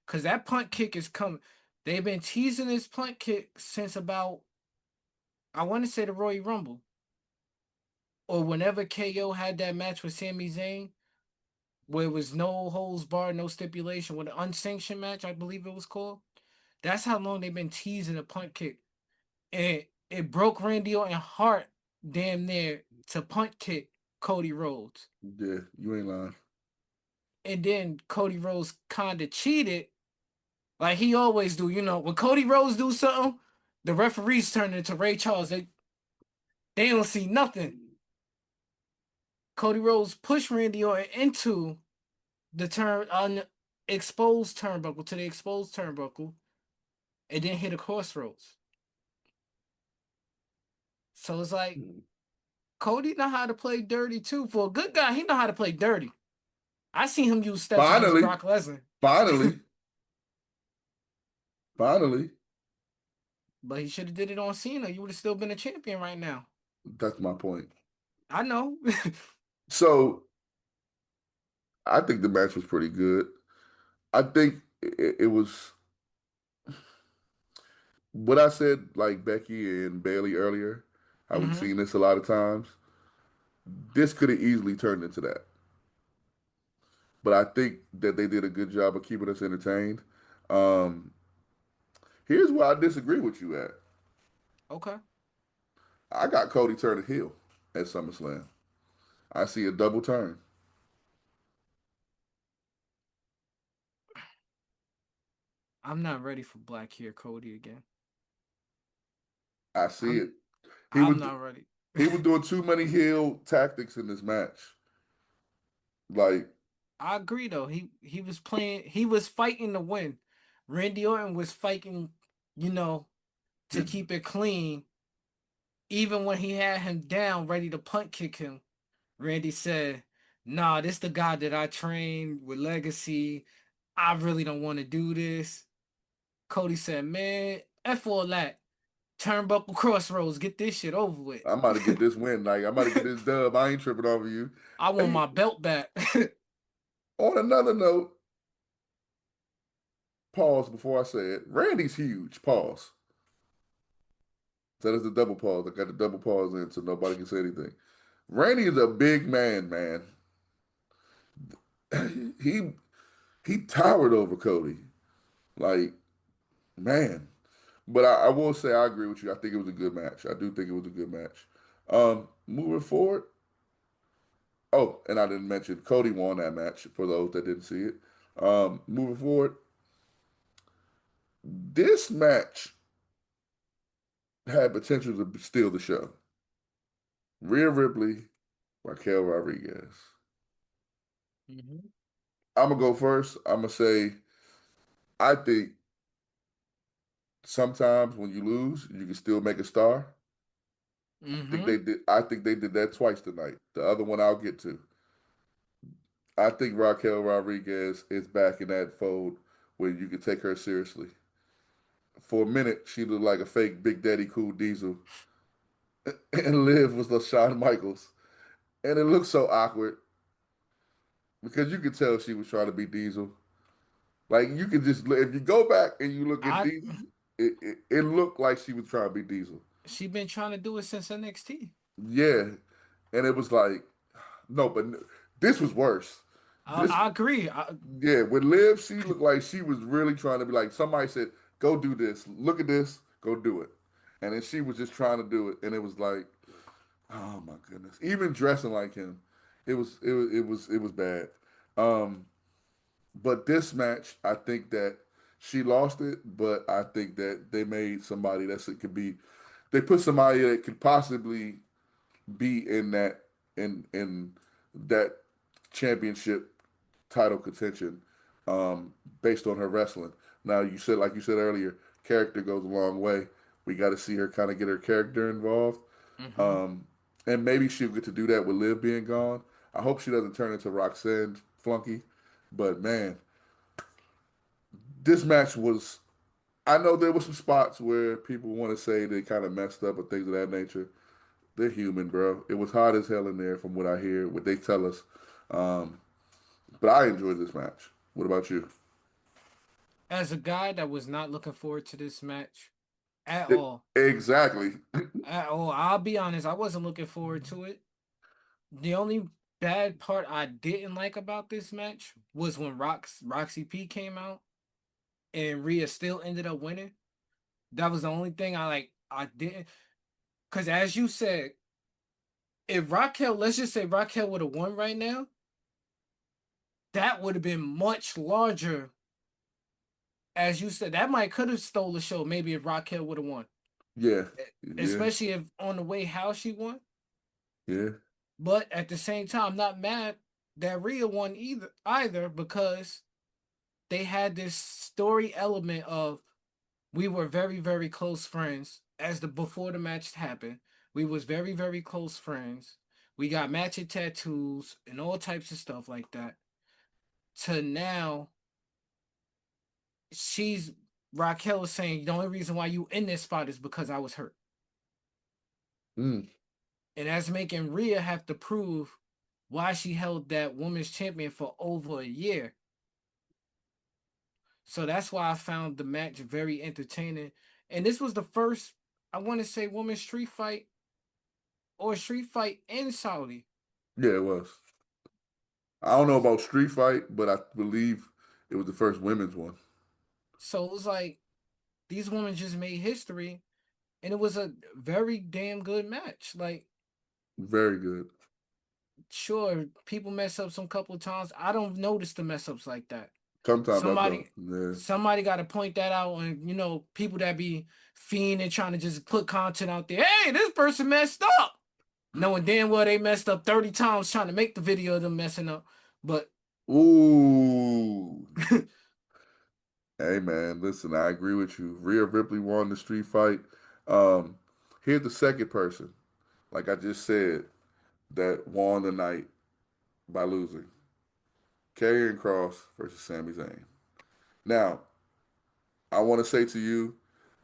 Cause that punt kick is coming. They've been teasing this punt kick since about I want to say the Royal Rumble. Or whenever KO had that match with Sami Zayn, where it was no holds barred, no stipulation, with an unsanctioned match, I believe it was called. That's how long they've been teasing a punt kick. And it broke Randy Orton's heart damn near to punt kick Cody Rhodes. Yeah, you ain't lying. And then Cody Rhodes kind of cheated, like he always do. You know, when Cody Rhodes do something, the referees turn into Ray Charles. They don't see nothing. Cody Rhodes pushed Randy Orton into the exposed turnbuckle, and then hit a crossroads. So it's like Cody know how to play dirty too. For a good guy, he know how to play dirty. I seen him use steps against Finally, Brock Lesnar. finally, finally. But he should have did it on Cena. You would have still been a champion right now. That's my point. I know. So I think the match was pretty good. I think it was what I said, like Becky and Bailey earlier. How we've seen this a lot of times. This could have easily turned into that. But I think that they did a good job of keeping us entertained. Um, Here's where I disagree with you at. Okay. I got Cody turning heel at SummerSlam. I see a double turn. I'm not ready for black hair Cody again. I see it. He I'm was not ready. he was doing too many heel tactics in this match. Like, I agree though. He was playing. He was fighting to win. Randy Orton was fighting, you know, to keep it clean. Even when he had him down, ready to punt kick him, Randy said, "Nah, this the guy that I trained with Legacy. I really don't want to do this." Cody said, "Man, F all that. Turnbuckle crossroads. Get this shit over with. I'm about to get this win. Like, I'm about to get this dub. I ain't tripping over you. I want my belt back." On another note, pause before I say it. Randy's huge. Pause. That is the double pause. I got the double pause in so nobody can say anything. Randy is a big man, man. he he towered over Cody. Like, man. But I will say I agree with you. I think it was a good match. I do think it was a good match. Moving forward. Oh, and I didn't mention Cody won that match for those that didn't see it. Moving forward, this match had potential to steal the show. Rhea Ripley, Raquel Rodriguez. I'm gonna go first. I'm gonna say I think sometimes when you lose, you can still make a star. I think they did that twice tonight. The other one I'll get to. I think Raquel Rodriguez is back in that fold where you can take her seriously. For a minute, she looked like a fake Big Daddy Cool Diesel, and Liv was the Shawn Michaels, and it looked so awkward because you could tell she was trying to be Diesel. Like you could just if you go back and you look at Diesel, it looked like she was trying to be Diesel. She been trying to do it since NXT. Yeah, and it was like no, but this was worse. This I agree. yeah, with Liv, she looked like she was really trying to be like somebody said, "Go do this. Look at this. Go do it." And then she was just trying to do it, and it was like, oh my goodness. Even dressing like him, it was bad. Um, but this match, I think that she lost it, but I think that they made somebody that could be. They put somebody that could possibly be in that championship title contention based on her wrestling. Now you said like you said earlier, character goes a long way. We got to see her kind of get her character involved, and maybe she'll get to do that with Liv being gone. I hope she doesn't turn into Roxanne Flunky, but man, this match was. I know there were some spots where people want to say they kind of messed up or things of that nature. They're human, bro. It was hot as hell in there, from what I hear, what they tell us. Um, but I enjoyed this match. What about you? As a guy that was not looking forward to this match at all, Exactly. at all, I'll be honest, I wasn't looking forward to it. The only bad part I didn't like about this match was when Roxy P came out and Rhea still ended up winning. That was the only thing I didn't, because as you said, if Raquel, let's just say Raquel would have won right now, that would have been much larger. As you said, that might could have stole the show. Maybe if Raquel would have won, Yeah, yeah, especially if on the way how she won. yeah. But at the same time, I'm not mad that Rhea won either because they had this story element of we were very very close friends as the before the match happened. We was very very close friends. We got matching tattoos and all types of stuff like that. To now, she's Raquel is saying the only reason why you in this spot is because I was hurt, Mm. and that's making Rhea have to prove why she held that women's champion for over a year. So that's why I found the match very entertaining. And this was the first, I want to say, women's street fight or street fight in Saudi. Yeah, it was. I don't know about Street Fight, but I believe it was the first women's one. So it was like these women just made history, and it was a very damn good match. Like, Very good. sure, people mess up some couple of times. I don't notice the mess ups like that. Sometimes I don't. Somebody, Yeah. somebody got to point that out, and people that be fiending trying to just put content out there. Hey, this person messed up. Knowing damn well they messed up 30 times trying to make the video of them messing up. But Ooh. Hey man, listen, I agree with you. Rhea Ripley won the street fight. Um, Here's the second person, like I just said, that won the night by losing. Karrion Cross versus Sami Zayn. Now, I want to say to you,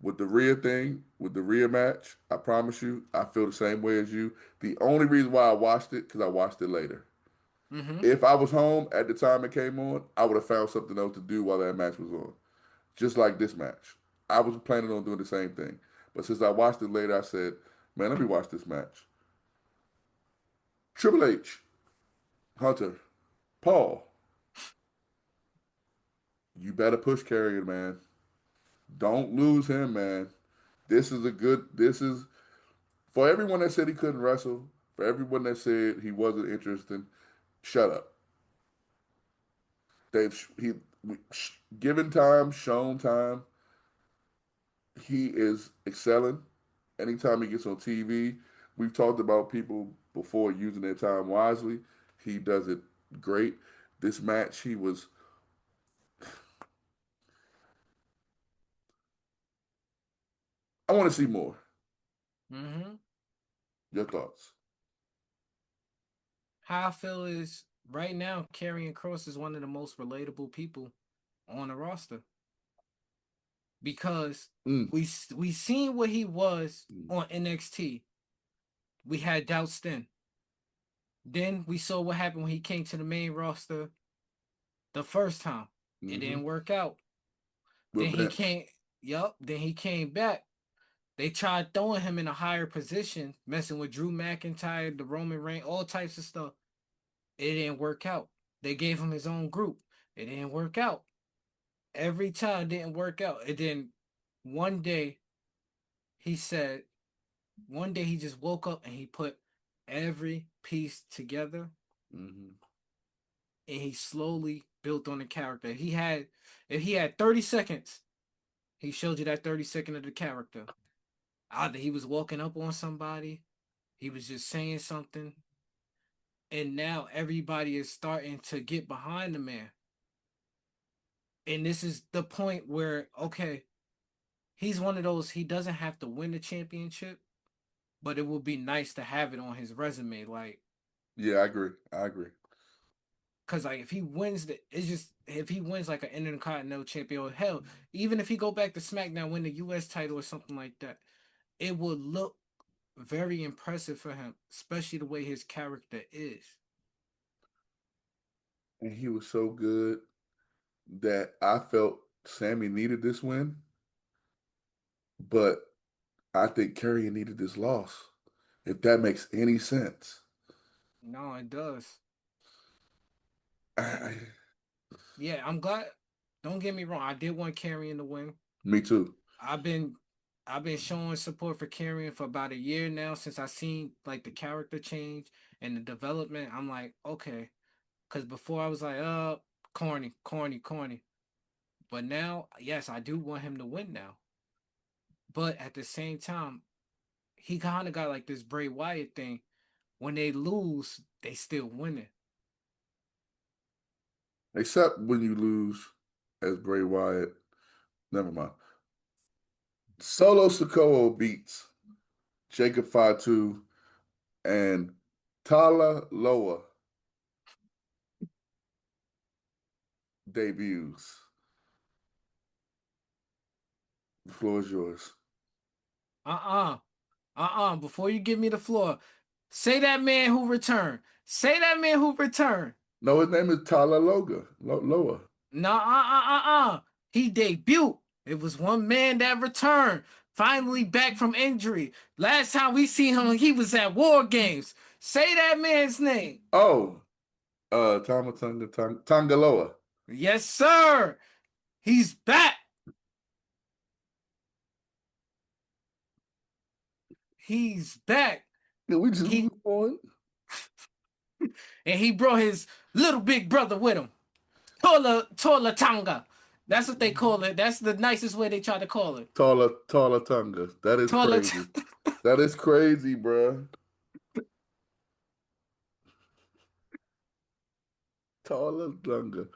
with the Rhea thing, with the Rhea match, I promise you, I feel the same way as you. The only reason why I watched it, because I watched it later. mm-hmm. If I was home at the time it came on, I would have found something else to do while that match was on. Just like this match. I was planning on doing the same thing. But since I watched it later, I said, man, let me watch this match. Triple H, Hunter, Paul, you better push Karrion, man. Don't lose him, man. This is, for everyone that said he couldn't wrestle, for everyone that said he wasn't interested, shut up. He given time, shown time, he is excelling. Anytime he gets on TV, we've talked about people before using their time wisely. He does it great. This match, he was. I want to see more. Mm-hmm. Your thoughts? How I feel is right now, Karrion Cross is one of the most relatable people on the roster because Mm. we seen what he was Mm. on NXT. We had doubts then. Then we saw what happened when he came to the main roster the first time. It Mm-hmm. didn't work out. With Then he Vince. came. Yup. Then he came back. They tried throwing him in a higher position, messing with Drew McIntyre, the Roman Reigns, all types of stuff. It didn't work out. They gave him his own group. It didn't work out. Every time it didn't work out. And then one day he said, one day he just woke up and he put every piece together Mm-hmm. and he slowly built on the character. If he had 30 seconds, he showed you that 30-second of the character. Either he was walking up on somebody, he was just saying something, and now everybody is starting to get behind the man. And this is the point where, okay, he's one of those, he doesn't have to win the championship, but it would be nice to have it on his resume. Like, Yeah, I agree. I agree. cause like if he wins it's just if he wins like an Intercontinental champion, or hell, even if he go back to SmackDown, win the US title or something like that, it would look very impressive for him, especially the way his character is. And he was so good that I felt Sammy needed this win, but I think Karrion needed this loss. If that makes any sense. No, it does. I, Yeah, I'm glad. Don't get me wrong. I did want Carrion to win. me too. I've been I've been showing support for Carrion for about a year now since I seen like the character change and the development. I'm like, okay, because before I was like, corny, corny, corny. But now, yes, I do want him to win now. But at the same time, he kind of got like this Bray Wyatt thing. When they lose, they still winning. Except when you lose as Bray Wyatt. Never mind. Solo Sikoa beats Jacob Fatu and Tala Loa debuts. The floor is yours. Before you give me the floor, say that man who returned. Say that man who returned. No, his name is Tala Loa. No. He debuted. It was one man that returned. Finally back from injury. Last time we seen him, he was at War Games. Say that man's name. Oh, Tangaloa. Yes, sir. He's back. He's back. Did we just He move on? and he brought his little big brother with him. Tola Tonga. That's what they call it. That's the nicest way they try to call it. Tala Tunga. That is Tola. crazy. That is crazy, bruh. Tala Tunga.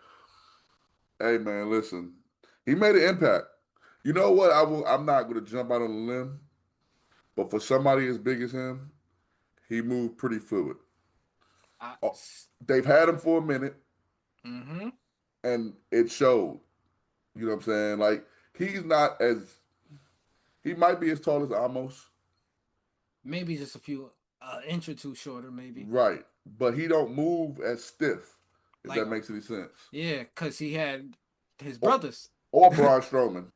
Hey man, listen. He made an impact. You know what? I'm not gonna jump out on a limb, but for somebody as big as him, he moved pretty fluid. Oh, they've had him for a minute, Mm-hmm. and it showed. You know what I'm saying? Like he's not as he might be as tall as Amos, Maybe just a few inch or two shorter, maybe. right? But he don't move as stiff. If Like, that makes any sense. yeah, because he had his Or, brothers. or Braun Strowman.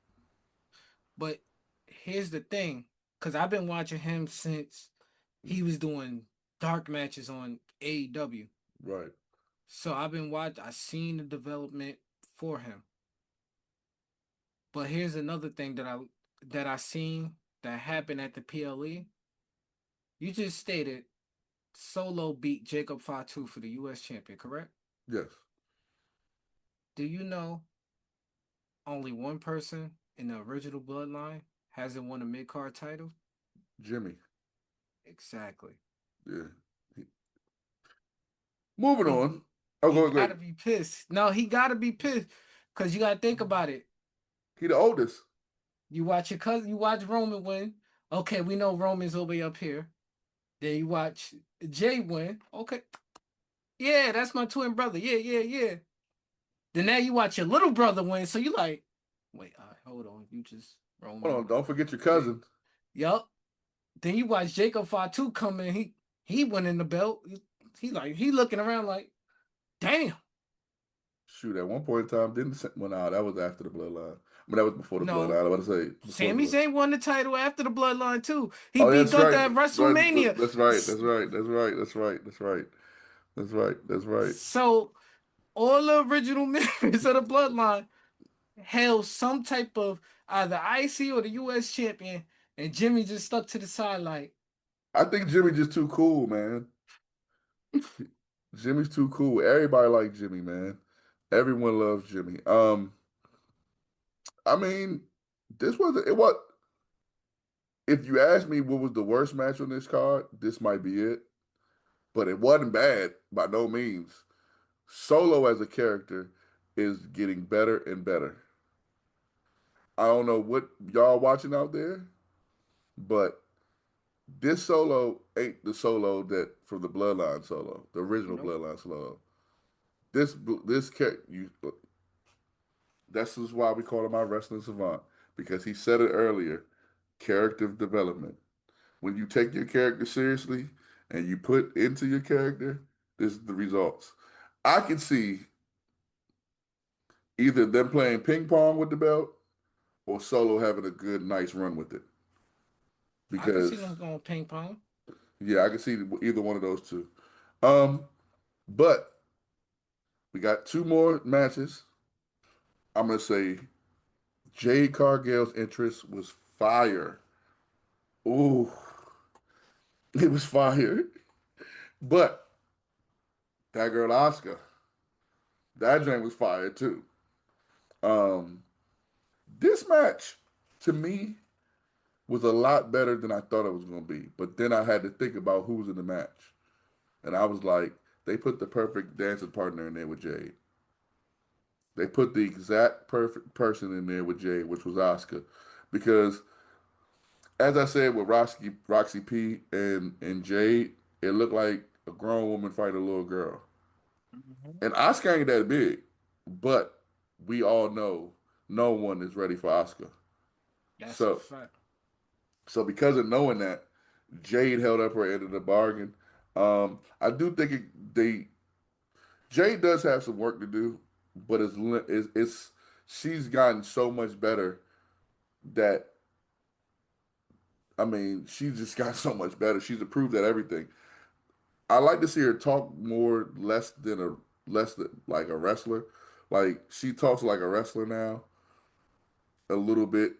But here's the thing, because I've been watching him since he was doing dark matches on AEW. Right. So I've seen the development for him. But here's another thing that I seen that happened at the PLE. You just stated Solo beat Jacob Fatu for the US champion, correct? Yes. Do you know only one person in the original bloodline hasn't won a mid card title? Jimmy. Exactly. Yeah. Moving He on. Oh, he go gotta ahead. be pissed. No, he gotta be pissed. Cause you gotta think about it. He the oldest. You watch your cousin, you watch Roman win. Okay, we know Roman's all the way up here. Then you watch Jay win. Okay. Yeah, that's my twin brother. Yeah. Then now you watch your little brother win. So you like, wait, all right, hold on. You just Hold Roman. on, don't forget your cousin. Yup. Then you watch Jacob Fatu come in. He winning the belt. He looking around like, damn. Shoot, at one point in time, didn't well, nah, that was after the bloodline. I mean, that was before the No, bloodline. I was about to say before the Sami blood. Zayn won the title after the bloodline too. He Oh, beat that's Gunther right. at Right. WrestleMania. That's right. That's right. That's right. That's right. That's right. That's right. That's right. So all the original members of the bloodline held some type of either IC or the US champion, and Jimmy just stuck to the side like, I think Jimmy just too cool, man. Jimmy's too cool. Everybody like Jimmy, man. Everyone loves Jimmy. I mean, this was it. What if you ask me what was the worst match on this card? This might be it, but it wasn't bad by no means. Solo as a character is getting better and better. I don't know what y'all watching out there, but this Solo ain't the Solo that from the Bloodline Solo, the original nope. Bloodline Solo. This character, that's just why we call him our wrestling savant because he said it earlier. Character development. When you take your character seriously and you put into your character, this is the results. I can see either them playing ping pong with the belt or Solo having a good, nice run with it. I can Because see them going ping pong. yeah, I can see either one of those two. Um, but We got two more matches. I'm gonna say Jade Cargill's interest was fire. Ooh, it was fire. But that girl Oscar, that joint was fire too. Um, this match to me was a lot better than I thought it was gonna be. But then I had to think about who was in the match, and I was like, they put the perfect dancing partner in there with Jade. They put the exact perfect person in there with Jade, which was Oscar, because as I said with Roxy P and Jade, it looked like a grown woman fight a little girl. Mhm. And Oscar ain't that big, but we all know no one is ready for Oscar. That's a So fact. so because of knowing that, Jade held up her end of the bargain. I do think they Jade does have some work to do, but it's she's gotten so much better that I mean she's just got so much better. She's improved at everything. I like to see her talk more, less than like a wrestler. Like she talks like a wrestler now, a little bit,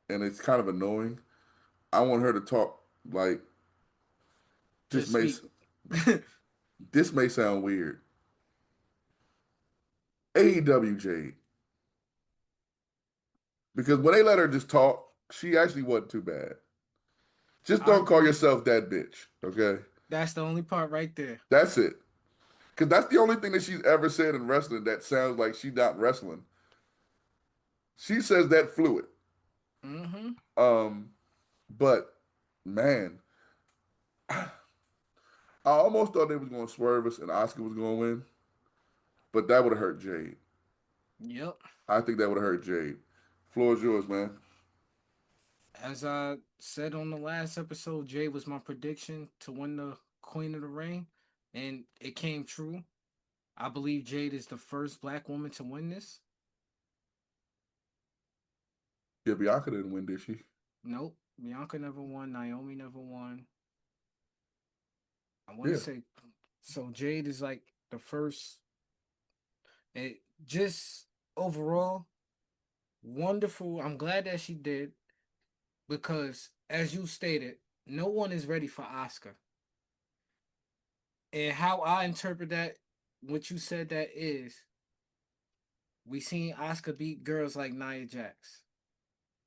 and it's kind of annoying. I want her to talk like just Just may speak. this may sound weird. AEW Jade, because when they let her just talk, she actually wasn't too bad. Just I don't call agree. yourself that bitch, okay? That's the only part right there. That's it. Because that's the only thing that she's ever said in wrestling that sounds like she's not wrestling. She says that fluid. Mm-hmm. Um, but man, I almost thought they was going to swerve us and Oscar was going to win, but that would have hurt Jade. Yep. I think that would have hurt Jade. Floor is yours, man. As I said on the last episode, Jay was my prediction to win the Queen of the Ring, and it came true. I believe Jade is the first black woman to win this. Yeah, Bianca didn't win, did she? Nope. Bianca never won. Naomi never won. I want to Yeah. say so. Jade is like the first. It just overall wonderful. I'm glad that she did because, as you stated, no one is ready for Oscar. And how I interpret that, what you said that is, we seen Oscar beat girls like Nia Jax.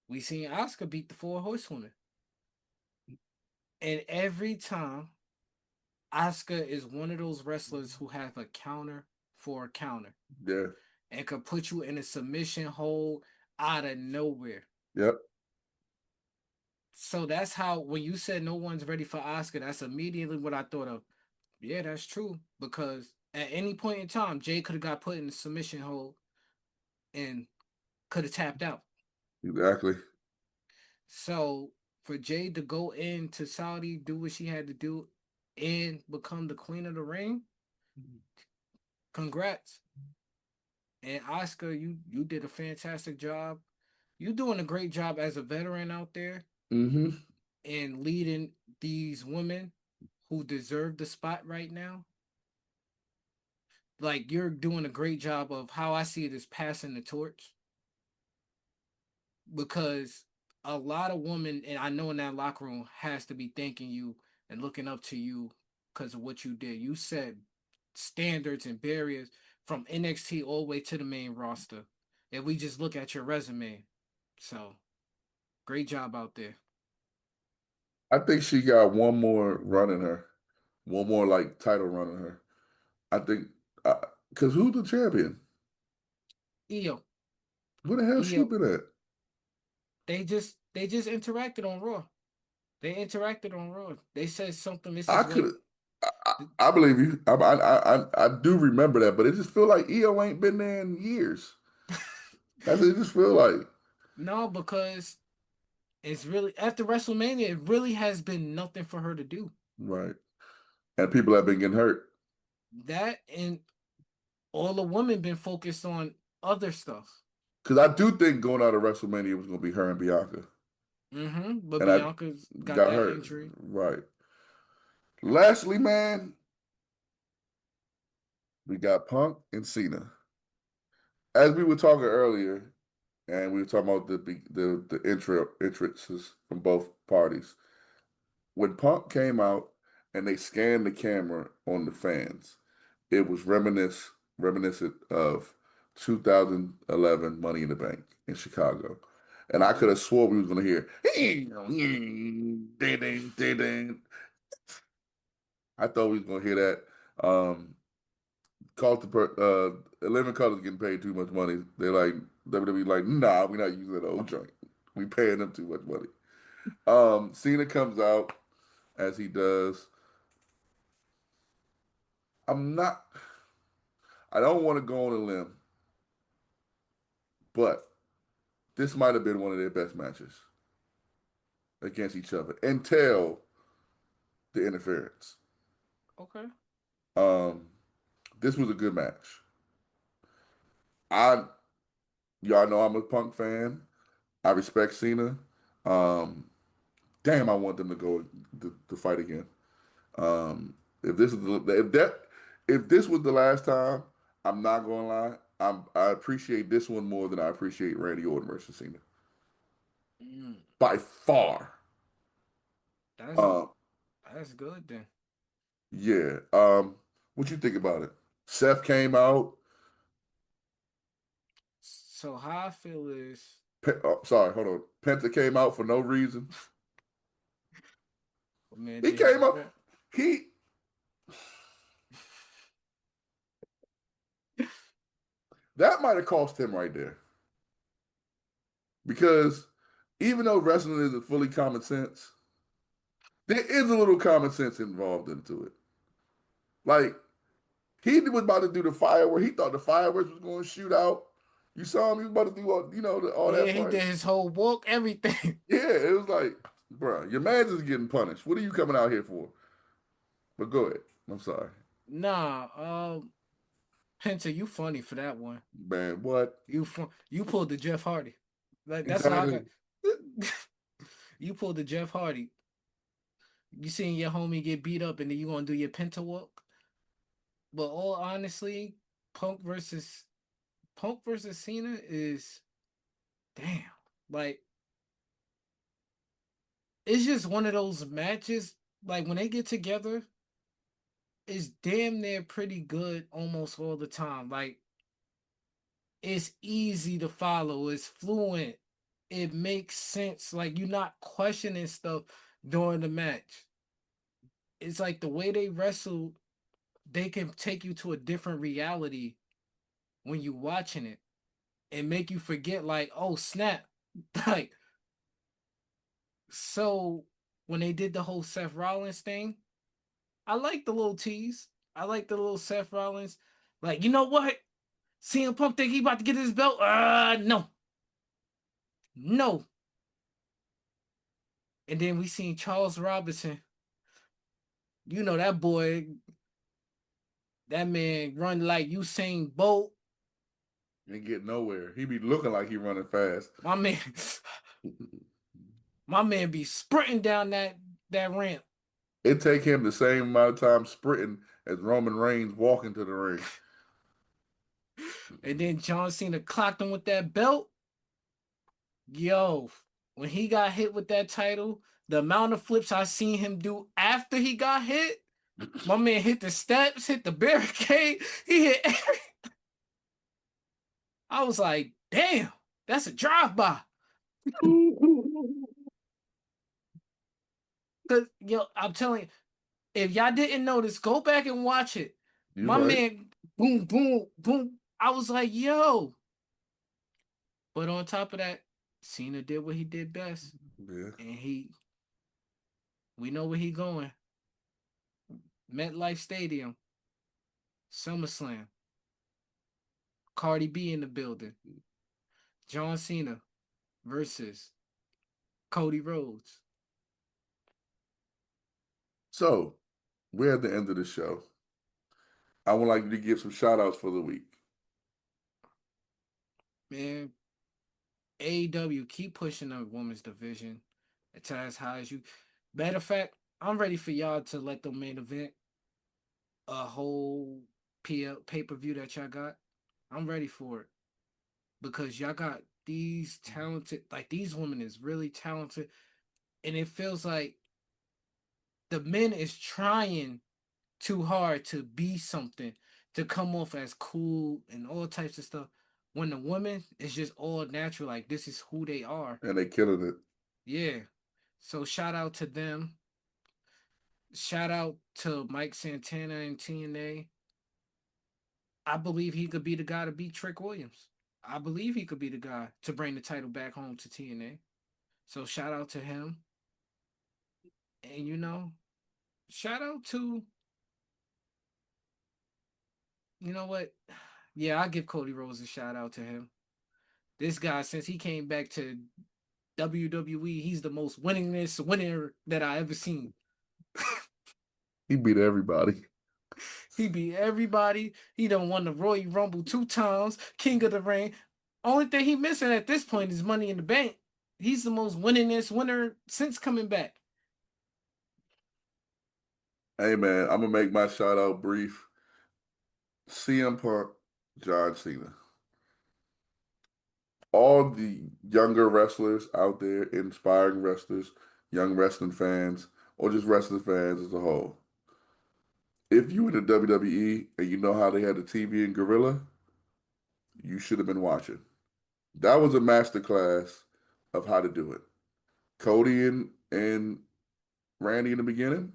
We seen Oscar beat the Four Horsewomen. And every time, Oscar is one of those wrestlers who have a counter for a counter Yeah. and could put you in a submission hold out of nowhere. Yep. So that's how when you said no one's ready for Oscar, that's immediately what I thought of. Yeah, that's true. Because at any point in time, Jay could have got put in the submission hold and could have tapped out. Exactly. So for Jade to go into Saudi, do what she had to do, and become the queen of the ring, congrats. And Oscar, you did a fantastic job. You doing a great job as a veteran out there Mm-hmm. and leading these women who deserve the spot right now. Like you're doing a great job of how I see it is passing the torch because a lot of women, and I know in that locker room, has to be thanking you and looking up to you because of what you did. You set standards and barriers from NXT all the way to the main roster. If we just look at your resume, so great job out there. I think she got one more run in her. One more like title run in her. I think because who's the champion? Io, Where the hell she Io, been at? they just interacted on Raw. They interacted on Raw. They said something. This I is could what. I believe you. I do remember that, but it just feel like EO ain't been there in years. That's what it just feel like. No, because it's really after WrestleMania, it really has been nothing for her to do. Right. And people have been getting hurt. That and all the women been focused on other stuff. Because I do think going out of WrestleMania was going to be her and Bianca. But And I Bianca's got got that hurt. injury. Right. Lastly, man, We got Punk and Cena. As we were talking earlier, and we were talking about the entrances from both parties. When Punk came out and they scanned the camera on the fans, it was reminiscent of 2011 Money in the Bank in Chicago. And I could have swore we was gonna hear ding, ding, ding, ding. I thought we was gonna hear that. Living Colors getting paid too much money. They're like WWE like, nah, we're not using that old joint. We paying them too much money. Cena comes out as he does. I'm not. I don't want to go on a limb, but this might have been one of their best matches against each other until the interference. Okay. Um, this was a good match. I Y'all know I'm a Punk fan. I respect Cena. Um, damn, I want them to go to fight again. If this is if this was the last time, I'm not gonna lie. I appreciate this one more than I appreciate Randy Orton versus Cena Mm, by far. that's Um, that's good then. yeah. What you think about it? Seth came out. So how I feel is Sorry, hold on. Penta came out for no reason. man He did his came out. best. He That might have cost him right there because even though wrestling isn't fully common sense, there is a little common sense involved into it. Like he was about to do the firework. He thought the fireworks was going to shoot out. You saw him. He was about to do all that Yeah, he fight. did his whole walk, everything. Yeah, it was like, bro, your man's is getting punished. What are you coming out here for? But go ahead. I'm sorry, Nah, Penta, you funny for that one. man. What You pulled the Jeff Hardy. Like that's all I got. exactly? You pulled the Jeff Hardy. You seen your homie get beat up and then you gonna do your Penta walk. But all honestly, Punk versus Punk versus Cena is damn. Like it's just one of those matches. Like when they get together, it's damn near pretty good almost all the time. Like it's easy to follow. It's fluent. It makes sense. Like you're not questioning stuff during the match. It's like the way they wrestle, they can take you to a different reality when you watching it and make you forget, like, oh snap. Like, so when they did the whole Seth Rollins thing, I like the little tease. I like the little Seth Rollins. Like, you know what? CM Punk think he about to get his belt. No. No. And then we seen Charles Robinson. You know that boy, that man run like Usain Bolt. Ain't get nowhere. He be looking like he running fast. My man, my man be sprinting down that ramp. It take him the same amount of time sprinting as Roman Reigns walking to the ring. And then John Cena clocked him with that belt. Yo, when he got hit with that title, the amount of flips I seen him do after he got hit, my man hit the steps, hit the barricade, he hit every. I was like, damn, that's a drive-by. Cause yo, I'm telling you, if y'all didn't notice, go back and watch it. You My right? man, boom, boom, boom. I was like, yo. But on top of that, Cena did what he did best. Yeah. And we know where he going. MetLife Stadium, SummerSlam, Cardi B in the building, John Cena versus Cody Rhodes. So we're at the end of the show. I would like you to give some shout outs for the week. Man, AEW, keep pushing the women's division to as high as you. Matter of fact, I'm ready for y'all to let them main event a whole pay-per-view that y'all got. I'm ready for it because y'all got these talented, like these women is really talented, and it feels like the men is trying too hard to be something, to come off as cool and all types of stuff. When the woman is just all natural, like this is who they are. And they killing it. Yeah. So shout out to them. Shout out to Mike Santana and TNA. I believe he could be the guy to beat Trick Williams. I believe he could be the guy to bring the title back home to TNA. So shout out to him. And shout out to, you know what? Yeah, I'll give Cody Rhodes a shout out to him. This guy, since he came back to WWE, he's the most winningest winner that I ever seen. He beat everybody. He beat everybody. He done won the Royal Rumble 2 times, King of the Ring. Only thing he missing at this point is Money in the Bank. He's the most winningest winner since coming back. Hey man, I'm gonna make my shout out brief. CM Punk, John Cena. All the younger wrestlers out there, inspiring wrestlers, young wrestling fans, or just wrestling fans as a whole. If you were in the WWE and you know how they had the TV and Gorilla, you should have been watching. That was a masterclass of how to do it. Cody and Randy in the beginning,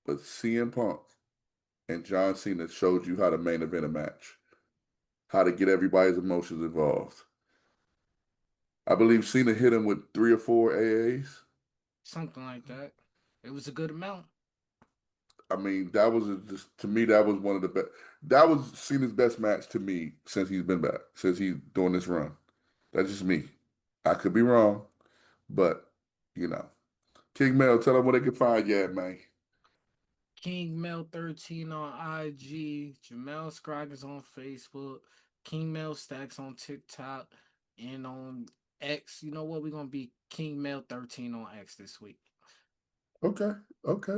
but CM Punk and John Cena showed you how to main event a match, how to get everybody's emotions involved. I believe Cena hit him with 3 or 4 AAs. Something like that. It was a good amount. I mean, that was just to me that was one of the best. That was Cena's best match to me since he's been back, since he's doing this run. That's just me. I could be wrong, but you know, King Mel, tell them where they can find you at, man. King Mel 13 on IG, Jemell Scroggins on Facebook, King Mel Stacks on TikTok, and on X. You know what? We're gonna be King Mel 13 on X this week. Okay, okay.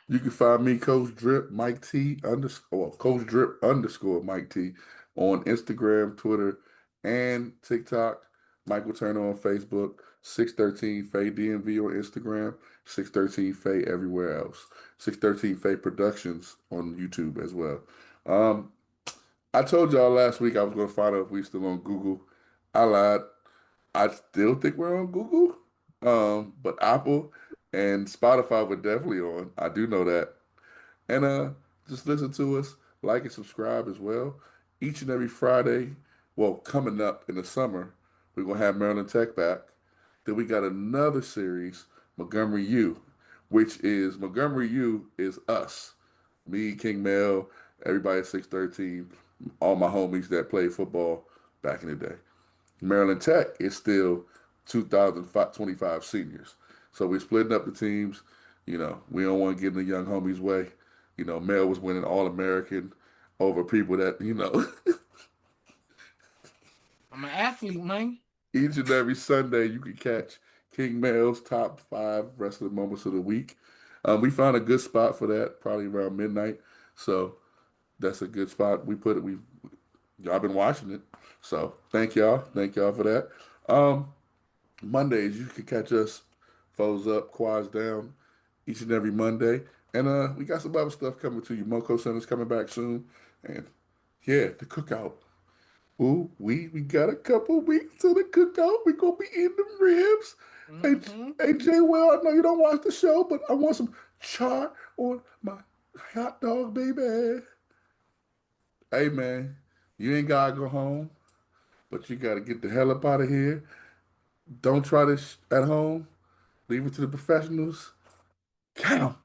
You can find me, Coach Drip, Mike T underscore, well, Coach Drip underscore Mike T on Instagram, Twitter, and TikTok. Michael Turner on Facebook, 613 Faye DMV on Instagram, 613 Faye everywhere else. 613 Faye Productions on YouTube as well. Um, I told y'all last week I was going to find out if we still on Google. I lied. I still think we're on Google, but Apple and Spotify were definitely on. I do know that. And just listen to us, like and subscribe as well. Each and every Friday, well, coming up in the summer, we're gonna have Maryland Tech back. Then we got another series, Montgomery U, which is Montgomery U is us. Me, King Mel, everybody at 613, all my homies that played football back in the day. Maryland Tech is still 2025 seniors. So we're splitting up the teams. We don't want to get in the young homies' way. Mel was winning All American over people that, I'm an athlete, man. each and every Sunday you can catch King Mel's top 5 wrestling moments of the week. We found a good spot for that, probably around midnight. So that's a good spot. Y'all been watching it. So thank y'all. Thank y'all for that. Mondays, you can catch us foes up, quads down each and every Monday. And we got some other stuff coming to you. Moco Center's coming back soon. And yeah, the cookout. Ooh, we got a couple weeks to the cookout. We gonna be eating them ribs. Hey, Mm-hmm. hey Jay, well, I know you don't watch the show, but I want some char on my hot dog, baby. Hey man, you ain't gotta go home, but you gotta get the hell up out of here. Don't try this at home. Leave it to the professionals. Count.